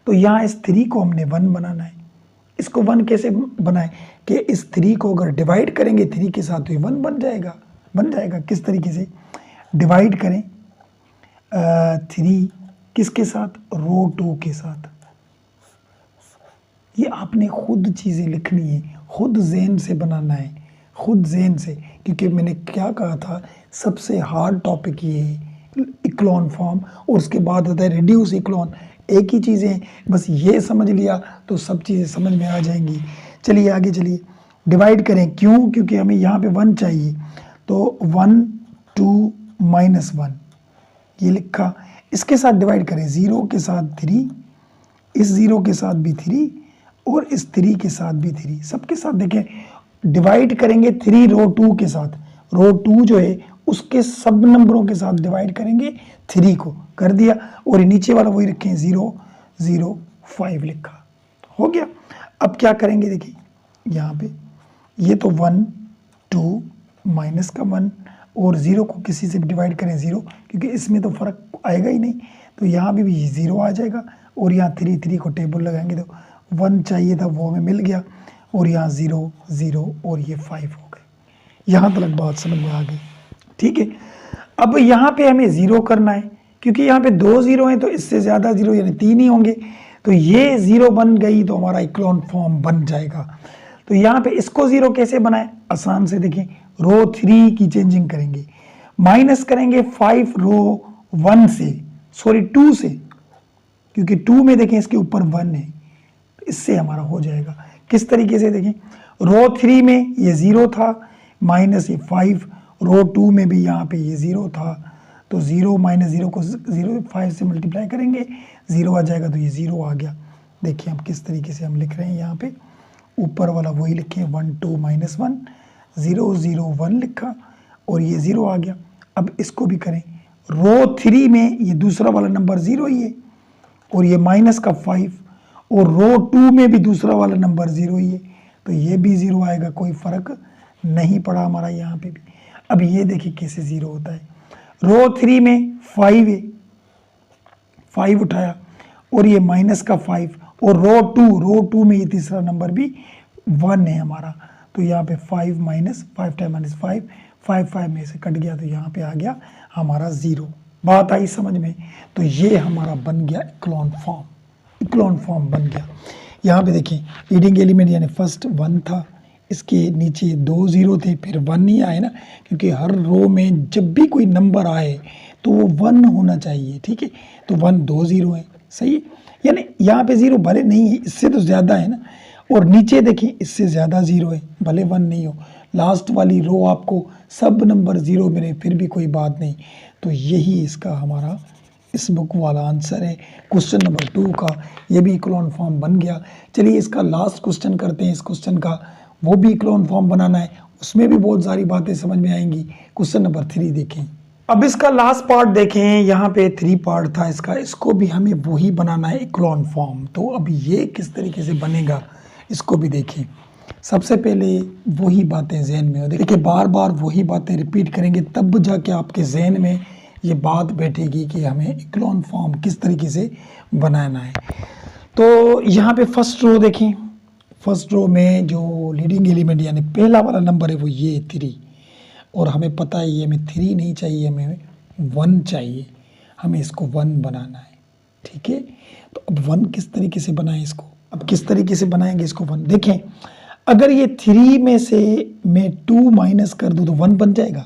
तो यहाँ इस 3 को हमने 1 बनाना है। इसको 1 कैसे बनाए कि इस 3 को अगर डिवाइड करेंगे 3 के साथ तो ये 1 बन जाएगा। किस तरीके से डिवाइड करें 3 किसके साथ, रो 2 के साथ। ये आपने खुद चीज़ें लिखनी है, खुद ज़हन से बनाना है, खुद ज़हन से, क्योंकि मैंने क्या कहा था सबसे हार्ड टॉपिक ये है इक्लोन फॉर्म और उसके बाद आता है रिड्यूस इक्लोन। एक ही चीज़ें, बस ये समझ लिया तो सब चीज़ें समझ में आ जाएंगी। चलिए आगे चलिए, डिवाइड करें, क्यों, क्योंकि हमें यहाँ पे 1 चाहिए, तो 1 2 माइनस 1 ये लिखा, इसके साथ डिवाइड करें 0 के साथ 3, इस 0 के साथ भी 3 और इस 3 के साथ भी 3, सबके साथ देखें डिवाइड करेंगे 3 रो 2 के साथ, रो 2 जो है उसके सब नंबरों के साथ डिवाइड करेंगे 3 को, कर दिया और नीचे वाला वही रखें 0 0 5 लिखा, हो गया। अब क्या करेंगे, देखिए यहाँ पे ये तो 1 2 माइनस का 1 और 0 को किसी से भी डिवाइड करें 0, क्योंकि इसमें तो फ़र्क आएगा ही नहीं, तो यहाँ भी 0 आ जाएगा और यहाँ 3 को टेबल लगाएंगे तो 1 चाहिए था वो हमें मिल गया और यहाँ 0 0 और ये 5 हो गए। यहाँ तक बात समझ में आ गई, ठीक है। अब यहाँ पे हमें 0 करना है, क्योंकि यहाँ पे 2 0 हैं तो इससे ज़्यादा 0 यानी 3 ही होंगे, तो ये 0 बन गई तो हमारा इक्लोन फॉर्म बन जाएगा। तो यहाँ पे इसको 0 कैसे बनाए, आसान से देखें, रो 3 की चेंजिंग करेंगे, माइनस करेंगे 5 रो 1 से, सॉरी 2 से, क्योंकि 2 में देखें इसके ऊपर 1 है, इससे हमारा हो जाएगा। किस तरीके से देखें, रो 3 में ये 0 था माइनस ये 5, रो 2 में भी यहाँ पे ये 0 था, तो 0 माइनस 0 को 0 5 से मल्टीप्लाई करेंगे 0 आ जाएगा, तो ये 0 आ गया। देखिए हम किस तरीके से हम लिख रहे हैं, यहाँ पे ऊपर वाला वही लिखे 1 2 माइनस 1 0 0 1 लिखा और ये 0 आ गया। अब इसको भी करें, रो 3 में ये दूसरा वाला नंबर 0 ही है और ये माइनस का 5 और रो 2 में भी दूसरा वाला नंबर 0 ही है, तो ये भी 0 आएगा, कोई फ़र्क नहीं पड़ा हमारा यहाँ पे भी। अब ये देखिए कैसे 0 होता है, रो 3 में 5 है, 5 उठाया और ये माइनस का 5 और रो 2 में ये तीसरा नंबर भी 1 है हमारा, तो यहाँ पे 5 माइनस 5 टाइम माइनस 5 5 में से कट गया, तो यहाँ पे आ गया हमारा 0। बात आई समझ में, तो ये हमारा बन गया इक्लोन फॉर्म बन गया। यहाँ पे देखिए लीडिंग एलिमेंट यानी फर्स्ट 1 था, इसके नीचे 2 0 थे, फिर 1 नहीं आए ना, क्योंकि हर रो में जब भी कोई नंबर आए तो वो 1 होना चाहिए, ठीक है। तो 1 2 0 है, सही है, यानी यहाँ पे 0 भले नहीं है, इससे तो ज़्यादा है ना, और नीचे देखिए इससे ज़्यादा 0 है, भले 1 नहीं हो, लास्ट वाली रो आपको सब नंबर 0 मिले फिर भी कोई बात नहीं। तो यही इसका हमारा इस बुक वाला आंसर है क्वेश्चन नंबर 2 का, ये भी इक्लोन फॉर्म बन गया। चलिए इसका लास्ट क्वेश्चन करते हैं, इस क्वेश्चन का वो भी इक्लोन फॉर्म बनाना है, उसमें भी बहुत सारी बातें समझ में आएंगी। क्वेश्चन नंबर 3 देखें, अब इसका लास्ट पार्ट देखें, यहाँ पे 3 पार्ट था इसका, इसको भी हमें वही बनाना है इक्लोन फॉर्म। तो अब ये किस तरीके से बनेगा इसको भी देखें। सबसे पहले वही बातें जहन में हो, देखिए बार बार वही बातें रिपीट करेंगे तब जाके आपके जहन में ये बात बैठेगी कि हमें इक्लोन फॉर्म किस तरीके से बनाना है। तो यहाँ पे फर्स्ट रो देखें, फर्स्ट रो में जो लीडिंग एलिमेंट यानी पहला वाला नंबर है वो ये 3, और हमें पता है ये हमें 3 नहीं चाहिए, हमें 1 चाहिए, हमें इसको 1 बनाना है, ठीक है। तो अब 1 किस तरीके से बनाएं इसको, अब किस तरीके से बनाएंगे इसको 1, देखें अगर ये 3 में से मैं 2 माइनस कर दूँ तो 1 बन जाएगा,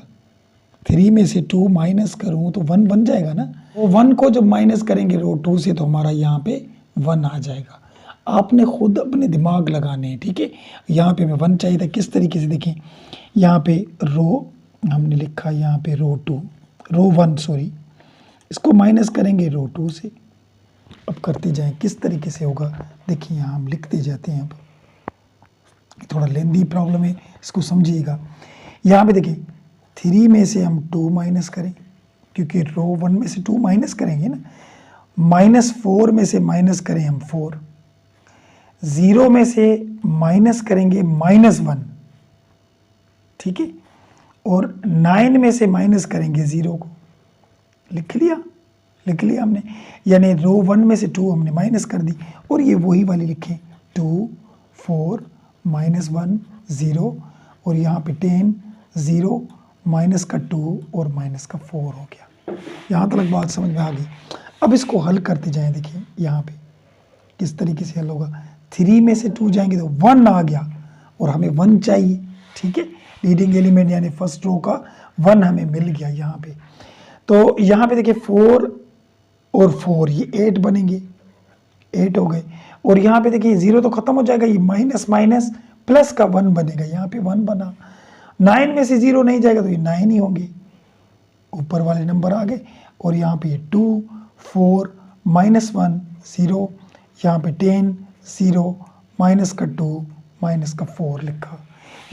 3 में से 2 माइनस करूँ तो 1 बन जाएगा ना। वो 1 को जब माइनस करेंगे रो 2 से तो हमारा यहाँ पे 1 आ जाएगा। आपने खुद अपने दिमाग लगाने हैं, ठीक है। यहाँ पे हमें 1 चाहिए था, किस तरीके से देखें, यहाँ पे रो हमने लिखा, यहाँ पे रो 2 रो 1 सॉरी, इसको माइनस करेंगे रो 2 से। अब करते जाएं किस तरीके से होगा, देखिए यहाँ हम लिखते जाते हैं। अब थोड़ा लेंदी प्रॉब्लम है, इसको समझिएगा। यहाँ पे देखिए 3 में से हम 2 माइनस करें, क्योंकि रो 1 में से 2 माइनस करेंगे ना, -4 में से माइनस करें हम 4, 0 में से माइनस करेंगे -1, ठीक है, और 9 में से माइनस करेंगे 0 को। लिख लिया हमने, यानी रो 1 में से 2 हमने माइनस कर दी, और ये वही वाली लिखें 2 4 -1 0, और यहाँ पे 10 0 माइनस का 2 और माइनस का 4 हो गया। यहाँ तक बात समझ में आ गई। अब इसको हल करते जाएं, देखिए यहाँ पे किस तरीके से हल होगा। 3 में से 2 जाएंगे तो 1 आ गया, और हमें 1 चाहिए, ठीक है। लीडिंग एलिमेंट यानी फर्स्ट रो का 1 हमें मिल गया यहाँ पे। तो यहाँ पे देखिए 4 और 4 ये 8 बनेंगे, 8 हो गए। और यहाँ पे देखिए 0 तो खत्म हो जाएगा, ये माइनस माइनस प्लस का 1 बनेगा, यहाँ पे 1 बना। 9 में से 0 नहीं जाएगा तो ये 9 ही होंगे, ऊपर वाले नंबर आ गए। और यहाँ पे 2 4 -1 0, यहाँ पे 10 0 माइनस का 2 माइनस का 4 लिखा।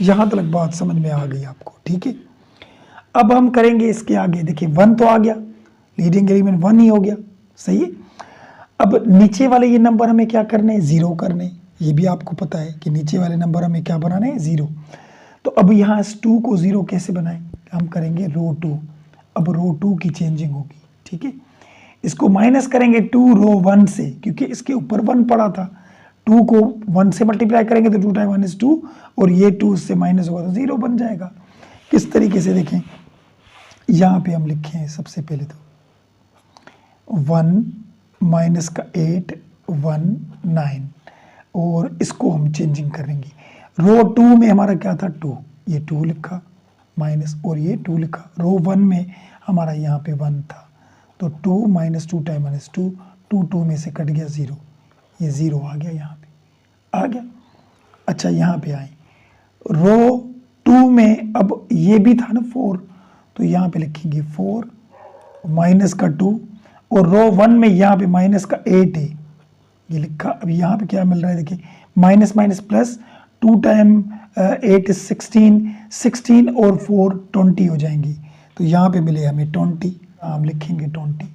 यहाँ तक बात समझ में आ गई आपको, ठीक है। अब हम करेंगे इसके आगे, देखिए 1 तो आ गया, लीडिंग एलिमेंट 1 ही हो गया, सही है। अब नीचे वाले ये नंबर हमें क्या करने हैं, 0 करने हैं। ये भी आपको पता है कि नीचे वाले नंबर हमें क्या बनाने हैं, 0। तो अब यहाँ इस 2 को 0 कैसे बनाएं, हम करेंगे रो 2। अब रो 2 की चेंजिंग होगी, ठीक है। इसको माइनस करेंगे 2 रो 1 से, क्योंकि इसके ऊपर 1 पड़ा था। 2 को 1 से मल्टीप्लाई करेंगे तो 2 टाइम 1 is 2, और ये 2 से माइनस होगा तो 0 बन जाएगा। किस तरीके से देखें, यहाँ पे हम लिखे हैं सबसे पहले तो 1 माइनस का 8 1 9, और इसको हम चेंजिंग करेंगे। रो 2 में हमारा क्या था 2, ये 2 लिखा माइनस, और ये 2 लिखा। रो 1 में हमारा यहाँ पे 1 था, तो 2 माइनस 2 टाइम 1 is 2, 2 में से कट गया 0, ये 0 आ गया, यहाँ पे आ गया। अच्छा यहाँ पे आए, रो 2 में अब ये भी था ना 4, तो यहाँ पे लिखेंगे 4 माइनस का 2, और रो 1 में यहाँ पे माइनस का 8 है, ये लिखा। अब यहाँ पे क्या मिल रहा है, देखिए minus minus plus, 2 time 8 is 16, 16 और 4 20 हो जाएंगी, तो यहाँ पे मिले हमें 20, हम लिखेंगे 20।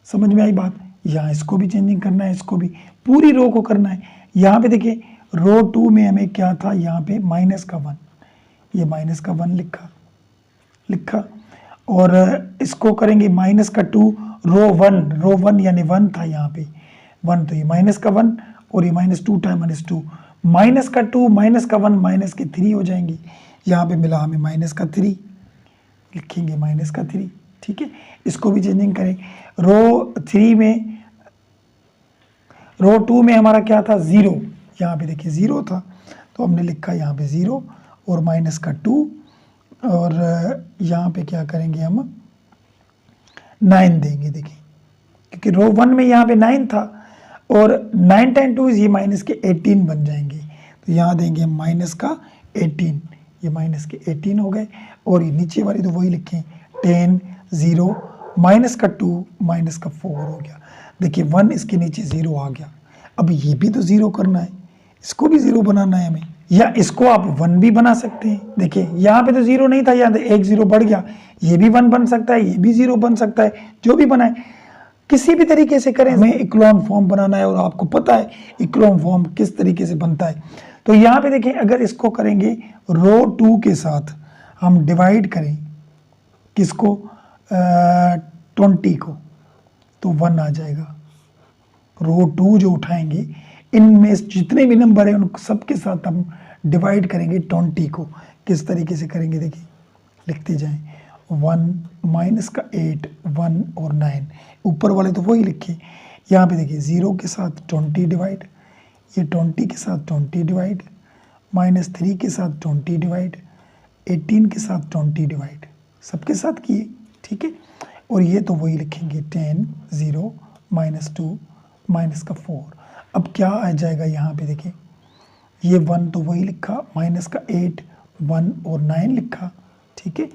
समझ में आई बात। यहाँ इसको भी चेंजिंग करना है, इसको भी, पूरी रो को करना है। यहाँ पे देखिए रो 2 में हमें क्या था, यहाँ पे माइनस का 1, ये माइनस का 1 लिखा, और इसको करेंगे माइनस का 2 रो 1 यानी 1 था यहाँ पे 1, तो ये माइनस का 1, और ये -2 टाइम 1 is 2, माइनस का 2 माइनस का 1 माइनस के 3 हो जाएंगी। यहाँ पे मिला हमें माइनस का 3, लिखेंगे माइनस का 3, ठीक है। इसको भी चेंजिंग करें। रो 2 में हमारा क्या था 0, यहाँ पे देखिए 0 था, तो हमने लिखा यहाँ पे 0 और माइनस का 2, और यहाँ पे क्या करेंगे हम 9 देंगे, देखिए क्योंकि रो 1 में यहाँ पे 9 था, और 9 टाइम 2 ये माइनस के 18 बन जाएंगे, तो यहाँ देंगे हम माइनस का 18, ये माइनस के 18 हो गए। और ये नीचे वाली तो वही लिखें 10 0 माइनस का 2 माइनस का 4 हो गया। देखिए 1 इसके नीचे 0 आ गया। अब ये भी तो 0 करना है, इसको भी 0 बनाना है हमें, या इसको आप 1 भी बना सकते हैं। देखिए यहाँ पे तो 0 नहीं था, यहाँ एक 0 बढ़ गया, ये भी 1 बन सकता है, ये भी 0 बन सकता है, जो भी बनाए किसी भी तरीके से करें। हमें इक्लोन फॉर्म बनाना है, और आपको पता है इक्लोन फॉर्म किस तरीके से बनता है। तो यहाँ पे देखें, अगर इसको करेंगे रो 2 के साथ हम डिवाइड करें किसको 20 को, तो 1 आ जाएगा। रो 2 जो उठाएंगे, इनमें जितने भी नंबर हैं उन सबके साथ हम डिवाइड करेंगे 20 को। किस तरीके से करेंगे देखिए, लिखते जाएं 1 माइनस का 8 1 और 9, ऊपर वाले तो वही लिखे। यहाँ पे देखिए 0 के साथ 20 डिवाइड, ये 20 के साथ 20 डिवाइड, -3 के साथ 20 डिवाइड, 18 के साथ 20 डिवाइड, सबके साथ किए, ठीक है। और ये तो वही लिखेंगे 10 0 -2 माइनस का 4। अब क्या आ जाएगा यहाँ पे देखिए, ये 1 तो वही लिखा, माइनस का 8, 1 और 9 लिखा, ठीक है।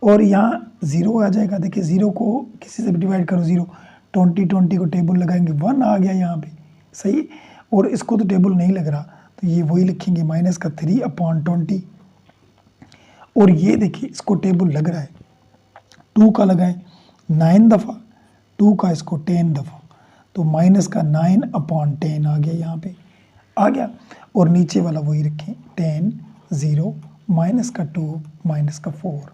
और यहाँ 0 आ जाएगा, देखिए 0 को किसी से भी डिवाइड करो, 0, 20 को टेबल लगाएंगे, 1 आ गया यहाँ पे, सही। और इसको तो टेबल नहीं लग रहा, तो ये वही लिखेंगे, माइनस का 3/20। और ये देखिए इसको टेबल लग रहा है, 2 का लगाएं 9 दफ़ा, 2 का इसको 10 दफ़ा, तो माइनस का 9/10 आ गया, यहाँ पे आ गया। और नीचे वाला वही रखें, 10, 0, माइनस का 2, माइनस का 4।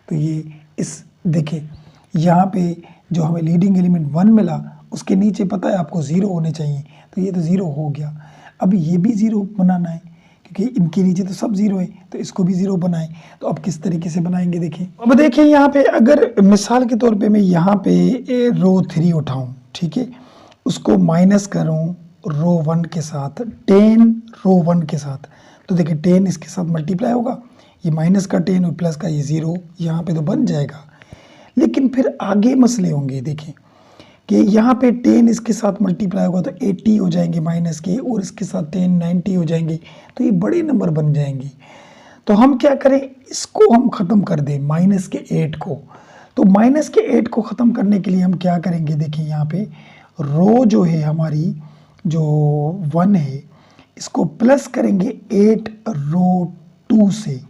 तो ये इस देखिए यहाँ पे जो हमें लीडिंग एलिमेंट 1 मिला, उसके नीचे पता है आपको 0 होने चाहिए, तो ये तो 0 हो गया। अब ये भी 0 बनाना है, क्योंकि इनके नीचे तो सब 0 है, तो इसको भी 0 बनाएं। तो अब किस तरीके से बनाएंगे देखिए। अब देखिए यहाँ पे अगर मिसाल के तौर पे मैं यहाँ पे रो 3 उठाऊँ, ठीक है, उसको माइनस करूँ रो 1 के साथ, 10 रो 1 के साथ, तो देखिए 10 इसके साथ मल्टीप्लाई होगा, ये माइनस का 10 और प्लस का ये 0 यहाँ पे तो बन जाएगा। लेकिन फिर आगे मसले होंगे, देखें कि यहाँ पे 10 इसके साथ मल्टीप्लाई होगा तो 80 हो जाएंगे माइनस के, और इसके साथ 10 90 हो जाएंगे, तो ये बड़े नंबर बन जाएंगे। तो हम क्या करें, इसको हम ख़त्म कर दें, माइनस के 8 को। तो माइनस के 8 को ख़त्म करने के लिए हम क्या करेंगे, देखिए यहाँ पे रो जो है हमारी जो 1 है, इसको प्लस करेंगे 8 रो 2 से,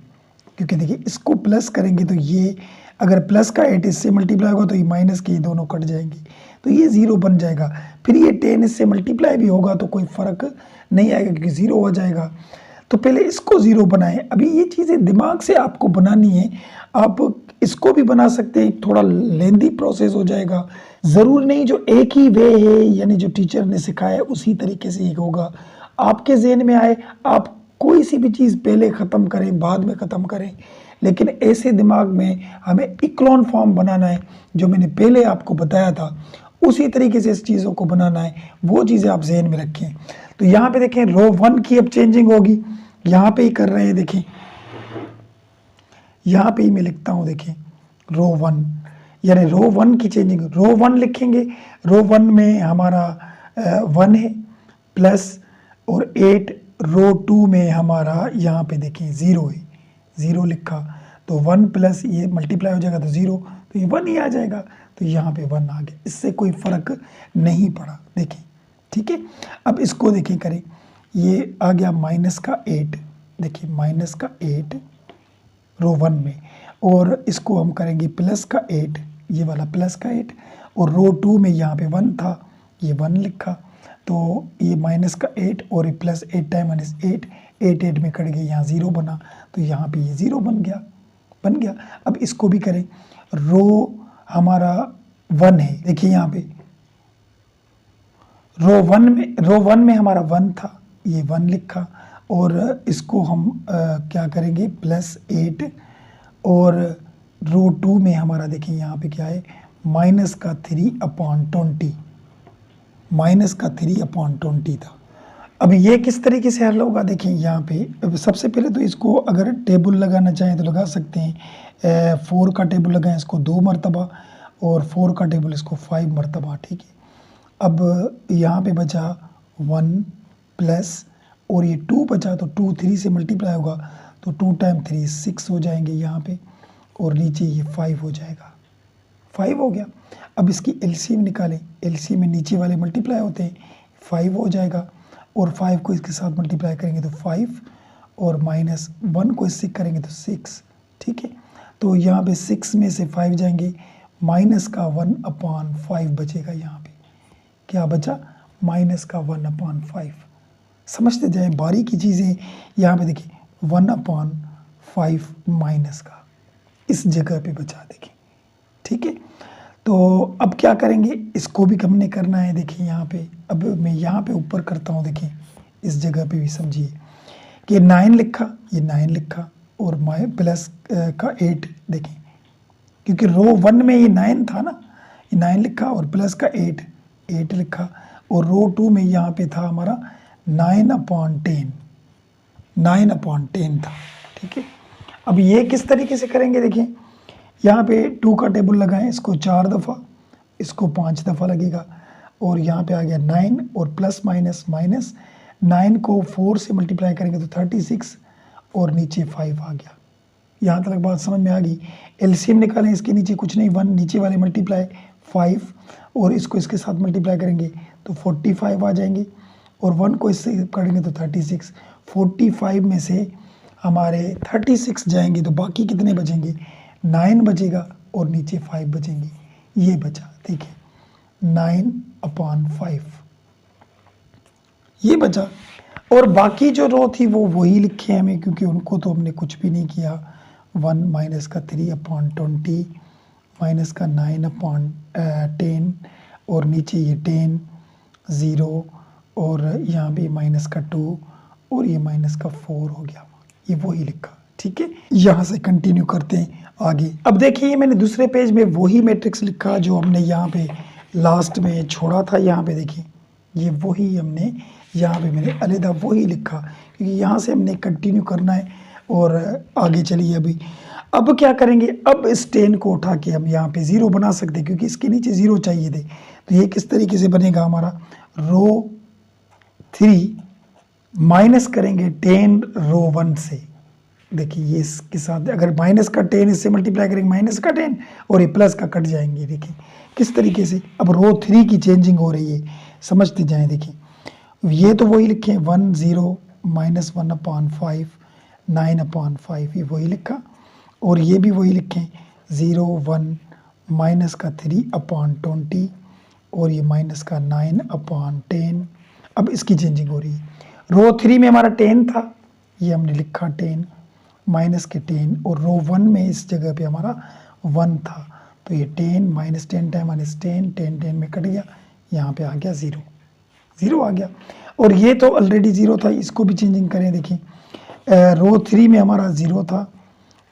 क्योंकि देखिए इसको प्लस करेंगे तो ये अगर प्लस का 8 इससे मल्टीप्लाई होगा तो ये माइनस के ये दोनों कट जाएंगे, तो ये 0 बन जाएगा। फिर ये 10 इससे मल्टीप्लाई भी होगा तो कोई फ़र्क नहीं आएगा, क्योंकि 0 हो जाएगा। तो पहले इसको 0 बनाएं। अभी ये चीज़ें दिमाग से आपको बनानी है, आप इसको भी बना सकते हैं, थोड़ा लेंदी प्रोसेस हो जाएगा। ज़रूर नहीं जो एक ही वे है, यानी जो टीचर ने सिखाया उसी तरीके से ही होगा, आपके जहन में आए, आप कोई सी भी चीज़ पहले ख़त्म करें बाद में ख़त्म करें, लेकिन ऐसे दिमाग में हमें इक्लोन फॉर्म बनाना है, जो मैंने पहले आपको बताया था उसी तरीके से इस चीज़ों को बनाना है, वो चीज़ें आप जहन में रखें। तो यहाँ पे देखें रो 1 की अब चेंजिंग होगी, यहाँ पे ही कर रहे हैं, देखें यहाँ पे ही मैं लिखता हूँ, देखें रो 1, यानी रो 1 की चेंजिंग, रो 1 लिखेंगे, रो 1 में हमारा 1 है प्लस और 8, रो 2 में हमारा यहाँ पे देखें 0 है, 0 लिखा, तो 1 प्लस ये मल्टीप्लाई हो जाएगा तो 0, तो ये 1 ही आ जाएगा, तो यहाँ पे 1 आ गया, इससे कोई फ़र्क नहीं पड़ा, देखें, ठीक है। अब इसको देखें करें, ये आ गया माइनस का 8, देखिए माइनस का 8 रो 1 में, और इसको हम करेंगे प्लस का 8, ये वाला प्लस का 8, और रो 2 में यहाँ पे 1 था, ये 1 लिखा, तो ये माइनस का 8 और ये प्लस 8 टाइम माइनस 8, 8 में कट गए, यहाँ 0 बना, तो यहाँ पे ये 0 बन गया। अब इसको भी करें, रो हमारा 1 है, देखिए यहाँ पे रो 1 में हमारा 1 था, ये 1 लिखा, और इसको हम क्या करेंगे प्लस 8, और रो 2 में हमारा देखिए यहाँ पे क्या है, माइनस का 3/20, माइनस का 3/20 था। अब ये किस तरीके से हल होगा, देखिए यहाँ पे सबसे पहले तो इसको अगर टेबल लगाना चाहें तो लगा सकते हैं, 4 का टेबल लगाएं इसको 2 मरतबा, और 4 का टेबल इसको 5 मरतबा, ठीक है। अब यहाँ पे बचा 1 प्लस, और ये 2 बचा, तो 2 3 से मल्टीप्लाई होगा, तो 2 टाइम 3 6 हो जाएंगे यहाँ पे, और नीचे ये 5 हो जाएगा, 5 हो गया। अब इसकी एलसीएम निकालें, एलसीएम में नीचे वाले मल्टीप्लाई होते हैं, 5 हो जाएगा, और 5 को इसके साथ मल्टीप्लाई करेंगे तो 5, और माइनस 1 को इससे करेंगे तो 6, ठीक है। तो यहाँ पे 6 में से 5 जाएंगे, माइनस का 1/5 बचेगा, यहाँ पे क्या बचा, माइनस का 1/5। समझते जाएं बारीकी चीज़ें, यहाँ पे देखिए 1/5 माइनस का इस जगह पे बचा, देखिए, ठीक है। तो अब क्या करेंगे, इसको भी हमने करना है, देखिए यहाँ पे, अब मैं यहाँ पे ऊपर करता हूँ, देखिए इस जगह पे भी समझिए कि 9 लिखा, ये 9 लिखा, और माइ प्लस का 8, देखें क्योंकि रो 1 में ये 9 था ना, ये 9 लिखा, और प्लस का 8 लिखा, और रो 2 में यहाँ पे था हमारा 9/10 था, ठीक है। अब ये किस तरीके से करेंगे, देखिए यहाँ पे 2 का टेबल लगाएं, इसको 4 दफ़ा, इसको 5 दफ़ा लगेगा, और यहाँ पे आ गया 9 और प्लस माइनस माइनस 9 को 4 से मल्टीप्लाई करेंगे तो 36 और नीचे 5 आ गया। यहाँ तक बात समझ में आ गई। एलसीएम निकालें, इसके नीचे कुछ नहीं 1, नीचे वाले मल्टीप्लाई 5 और इसको इसके साथ मल्टीप्लाई करेंगे तो 45 आ जाएंगे और 1 को इससे करेंगे तो 36। 45 में से हमारे 36 जाएंगे तो बाकी कितने बचेंगे, 9 बचेगा और नीचे 5 बचेंगे। ये बचा, देखिए 9/5 ये बचा। और बाकी जो रो थी वो वही लिखे हमें, क्योंकि उनको तो हमने कुछ भी नहीं किया। 1 माइनस का 3/20 माइनस का 9/10 और नीचे ये 10 0 और यहाँ भी माइनस का 2 और ये माइनस का 4 हो गया। ये वही लिखा, ठीक है। यहाँ से कंटिन्यू करते हैं आगे। अब देखिए ये मैंने दूसरे पेज में वही मैट्रिक्स लिखा जो हमने यहाँ पे लास्ट में छोड़ा था। यहाँ पे देखिए ये वही हमने यहाँ पे मैंने अलग वही लिखा, क्योंकि यहाँ से हमने कंटिन्यू करना है और आगे चलिए। अभी अब क्या करेंगे, अब इस 10 को उठा के हम यहाँ पे 0 बना सकते हैं, क्योंकि इसके नीचे 0 चाहिए थे। तो ये किस तरीके से बनेगा, हमारा रो 3 माइनस करेंगे 10 रो 1 से। देखिए ये इसके साथ अगर माइनस का 10 इससे मल्टीप्लाई करेंगे माइनस का 10 और ये प्लस का कट जाएंगे। देखिए किस तरीके से अब रो 3 की चेंजिंग हो रही है, समझते जाएं। देखिए ये तो वही लिखे 1 0 माइनस 1/5 9/5 ये वही लिखा, और ये भी वही लिखे 0 1 माइनस का 3/20 और ये माइनस का 9/10। अब इसकी चेंजिंग हो रही है। रो 3 में हमारा 10 था, ये हमने लिखा 10 माइनस के 10 और रो 1 में इस जगह पे हमारा 1 था, तो ये 10 माइनस 10 टाइम माइनस 10 10 10 में कट गया, यहाँ पे आ गया 0 0 आ गया। और ये तो ऑलरेडी 0 था, इसको भी चेंजिंग करें। देखिए रो 3 में हमारा 0 था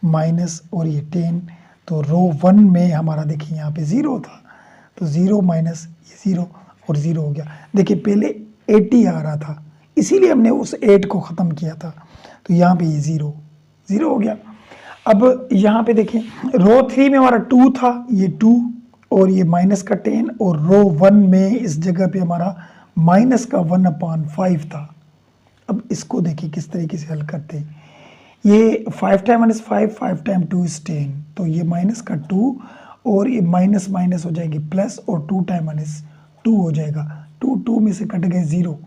माइनस और ये 10, तो रो 1 में हमारा देखिए यहाँ पे 0 था, तो 0 माइनस ये 0 और 0 हो गया। देखिए पहले 80 आ रहा था, इसीलिए हमने उस 8 को ख़त्म किया था, तो यहाँ पे ये 0 0 हो गया। अब यहाँ पे देखें रो 3 में हमारा 2 था, ये 2 और ये माइनस का 10 और रो 1 में इस जगह पे हमारा माइनस का 1/5 था। अब इसको देखिए किस तरीके से हल करते हैं। ये 5 टाइम माइनस 5 टाइम 2 इज 10, तो ये माइनस का 2 और ये माइनस माइनस हो जाएगी प्लस और 2 टाइम माइनस 2 हो जाएगा। 2 में से कट गए 0,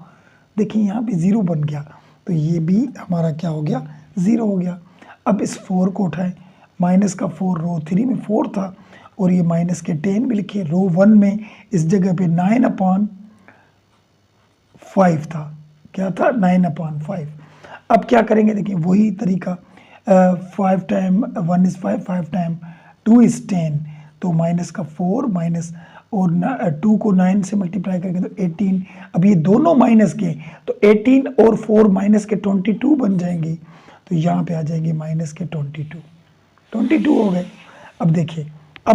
देखिए यहाँ पे 0 बन गया, तो ये भी हमारा क्या हो गया 0 हो गया। अब इस 4 को उठाएं, माइनस का 4 रो 3 में 4 था और ये माइनस के 10 भी लिखे। रो 1 में इस जगह पे 9/5 था, क्या था 9/5। अब क्या करेंगे, देखिए वही तरीका 5 टाइम 1 इज़ 5 5 टाइम 2 इज़ 10, तो माइनस का 4 माइनस और 2 को 9 से मल्टीप्लाई करेंगे तो 18। अब ये दोनों माइनस के, तो 18 और 4 माइनस के 22 बन जाएंगे, तो यहाँ पे आ जाएंगे माइनस के 22 हो गए। अब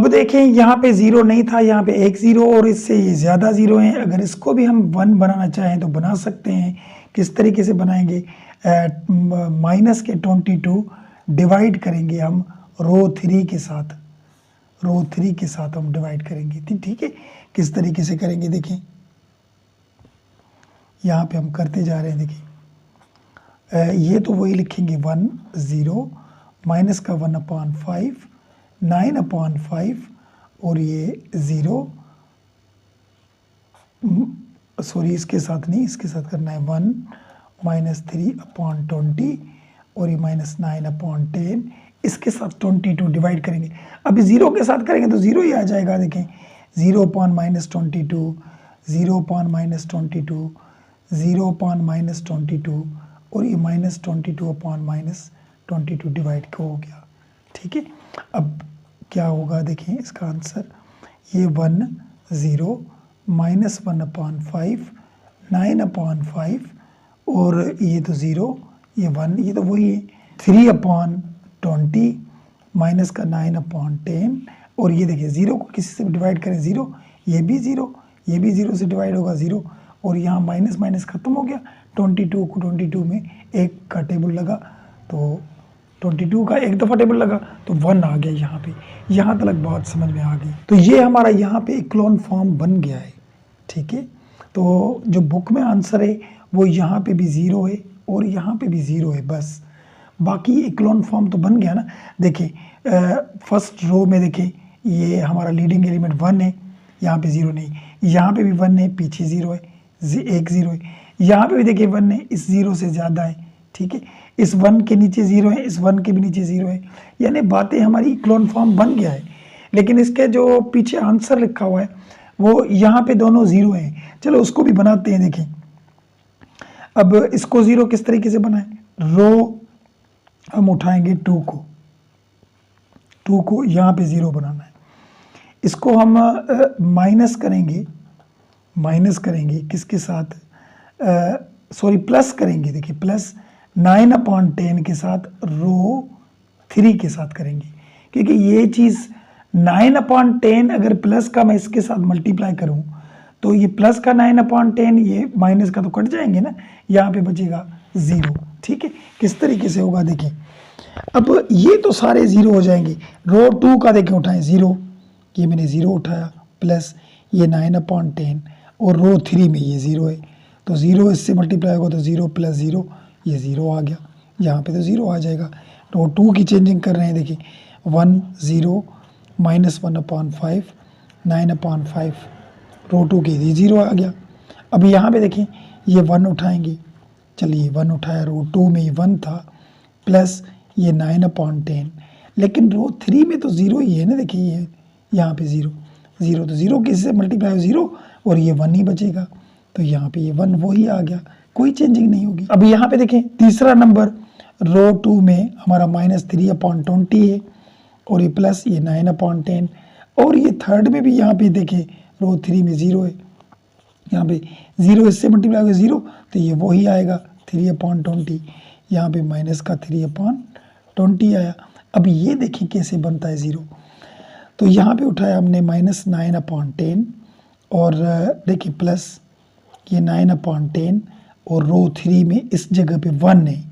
देखिए यहाँ पे 0 नहीं था, यहाँ पे एक 0 और इससे ये ज़्यादा 0 है। अगर इसको भी हम 1 बनाना चाहें तो बना सकते हैं। किस तरीके से बनाएंगे, माइनस के 22 डिवाइड करेंगे हम रो 3 के साथ, रो 3 के साथ हम डिवाइड करेंगे, ठीक है। किस तरीके से करेंगे, देखिए यहाँ पे हम करते जा रहे हैं। देखिए ये तो वही लिखेंगे 1 0 माइनस का 1/5 9/5 और ये 0 सॉरी इसके साथ नहीं, इसके साथ करना है 1 माइनस 3/20 और ये माइनस 9/10, इसके साथ 22 डिवाइड करेंगे। अभी 0 के साथ करेंगे तो 0 ही आ जाएगा। देखें 0/-22 0/-22 0/-22 और ये -22/-22 डिवाइड का हो गया, ठीक है। अब क्या होगा, देखें इसका आंसर, ये 1 0 माइनस 1/5 9/5 और ये तो 0 ये 1, ये तो वही है 3/20 माइनस का 9/10 और ये देखिए 0 को किसी से डिवाइड करें 0, ये भी 0, ये भी 0 से डिवाइड होगा 0 और यहाँ माइनस माइनस ख़त्म हो गया। 22 को 22 में एक का टेबल लगा, तो 22 का एक दफ़ा टेबल लगा तो 1 आ गया यहाँ पे। यहाँ तक बात समझ में आ गई। तो ये हमारा यहाँ पे इक्लोन फॉर्म बन गया है, ठीक है। तो जो बुक में आंसर है वो यहाँ पे भी 0 है और यहाँ पे भी 0 है बस। बाकी इक्लोन फॉर्म तो बन गया ना। देखिए फर्स्ट रो में देखिए ये हमारा लीडिंग एलिमेंट 1 है, यहाँ पे 0 नहीं, यहाँ पे भी 1 है, पीछे 0 है, एक 0 है, यहाँ पे भी देखिए 1 है, इस 0 से ज़्यादा है, ठीक है। इस 1 के नीचे 0 है, इस 1 के भी नीचे 0 है, यानी बातें हमारी इक्लोन फॉर्म बन गया है। लेकिन इसके जो पीछे आंसर लिखा हुआ है वो यहाँ पे दोनों 0 हैं। चलो उसको भी बनाते हैं। देखिए अब इसको 0 किस तरीके से बनाए, रो हम उठाएंगे 2 को यहाँ पे 0 बनाना है। इसको हम माइनस करेंगे किसके साथ, सॉरी प्लस करेंगे। देखिए प्लस 9/10 के साथ रो 3 के साथ करेंगे, क्योंकि ये चीज़ 9/10 अगर प्लस का मैं इसके साथ मल्टीप्लाई करूं तो ये प्लस का 9/10 ये माइनस का तो कट जाएंगे ना, यहाँ पे बचेगा 0, ठीक है। किस तरीके से होगा देखिए, अब ये तो सारे 0 हो जाएंगे। रो 2 का देखिए उठाएं 0, ये मैंने 0 उठाया, प्लस ये 9/10 और रो 3 में ये 0 है, तो 0 इससे मल्टीप्लाई होगा तो 0 + 0 ये 0 आ गया, यहाँ पे तो 0 आ जाएगा। रो 2 की चेंजिंग कर रहे हैं, देखिए 1 0 -1/5 9/5 रो 2 की 0 आ गया। अब यहाँ पे देखिए ये 1 उठाएंगे, चलिए 1 उठाया, रो 2 में 1 था, प्लस ये 9/10, लेकिन रो 3 में तो 0 ही है ना। देखिए ये यहाँ पे 0 तो 0 किससे मल्टीप्लाई हो 0 और ये 1 ही बचेगा, तो यहाँ पे ये 1 वही आ गया, कोई चेंजिंग नहीं होगी। अब यहाँ पे देखें तीसरा नंबर रो 2 में हमारा -3/20 है और ये प्लस ये 9/10, और ये थर्ड में भी यहाँ पे देखें रो 3 में 0 है, यहाँ पे 0 इससे मल्टीप्लाई होगा 0 तो ये वही आएगा 3/20, यहाँ पे माइनस का 3/20 आया। अब ये देखें कैसे बनता है 0, तो यहाँ पे उठाया हमने -9/10 और देखिए प्लस ये 9/10 और रो 3 में इस जगह पे 1 है,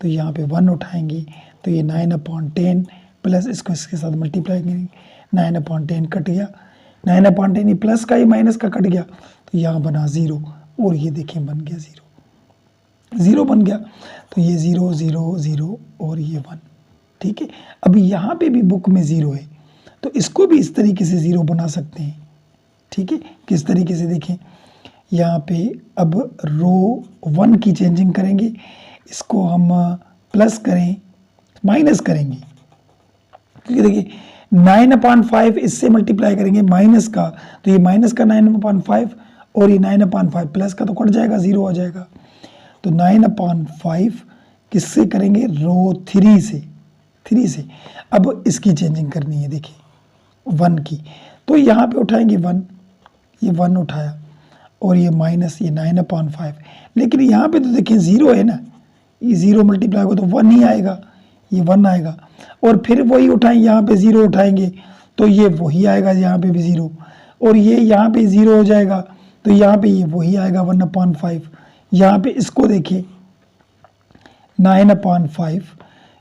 तो यहाँ पे 1 उठाएंगे तो ये 9/10 प्लस इसको इसके साथ मल्टीप्लाई करेंगे, 9/10 कट गया, 9/10 ये प्लस का ये माइनस का कट गया, तो यहाँ बना 0 और ये देखें बन गया 0 बन गया, तो ये 0 0 0 और ये 1, ठीक है। अब यहाँ पे भी बुक में 0 है, तो इसको भी इस तरीके से 0 बना सकते हैं, ठीक है। किस तरीके से देखें, यहाँ पे अब रो 1 की चेंजिंग करेंगे, इसको हम प्लस करें माइनस करेंगे, क्योंकि देखिए 9/5 इससे मल्टीप्लाई करेंगे माइनस का, तो ये माइनस का 9/5 और ये 9/5 प्लस का तो कट जाएगा 0 आ जाएगा, तो 9/5 किससे करेंगे, रो 3 से। अब इसकी चेंजिंग करनी है, देखिए 1 की, तो यहाँ पे उठाएंगे 1, ये 1 उठाया और ये माइनस ये 9/5, लेकिन यहाँ पे तो देखिए 0 है ना, ये 0 मल्टीप्लाई होगा तो 1 ही आएगा, ये 1 आएगा, और फिर वही उठाएंगे, यहाँ पे 0 उठाएंगे तो ये वही आएगा, यहाँ पे भी 0, और ये यहाँ पे 0 हो जाएगा तो यहाँ पे ये वही आएगा 1/5। यहाँ पे इसको देखिए 9/5,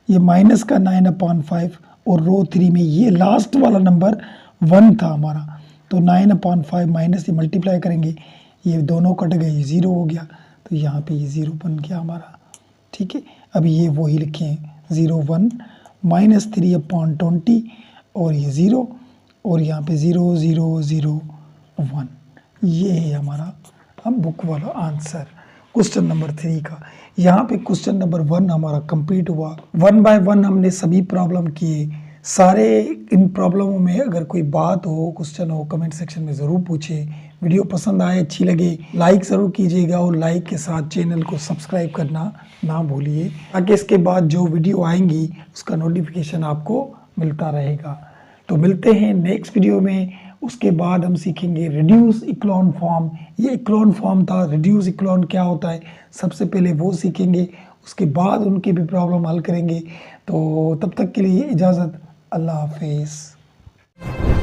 ये माइनस का 9/5 और रो 3 में ये लास्ट वाला नंबर 1 था हमारा, तो 9/5 माइनस ये मल्टीप्लाई करेंगे, ये दोनों कट गए, 0 हो गया, तो यहाँ पे ये 0 बन गया हमारा, ठीक है। अब ये वही लिखे हैं 0 1 -3/20 और ये 0 और यहाँ पे 0 0 0 1, ये है हमारा हम बुक वाला आंसर क्वेश्चन नंबर 3 का। यहाँ पे क्वेश्चन नंबर 1 हमारा कंप्लीट हुआ। 1 बाय 1 हमने सभी प्रॉब्लम किए। सारे इन प्रॉब्लमों में अगर कोई बात हो, क्वेश्चन हो, कमेंट सेक्शन में ज़रूर पूछे। वीडियो पसंद आए, अच्छी लगे, लाइक ज़रूर कीजिएगा और लाइक के साथ चैनल को सब्सक्राइब करना ना भूलिए, ताकि इसके बाद जो वीडियो आएंगी उसका नोटिफिकेशन आपको मिलता रहेगा। तो मिलते हैं नेक्स्ट वीडियो में। उसके बाद हम सीखेंगे रिड्यूस इक्लोन फॉर्म। ये इक्लोन फॉर्म था, रिड्यूस इक्लोन क्या होता है सबसे पहले वो सीखेंगे, उसके बाद उनकी भी प्रॉब्लम हल करेंगे। तो तब तक के लिए इजाज़त, अल्लाह हाफिज़।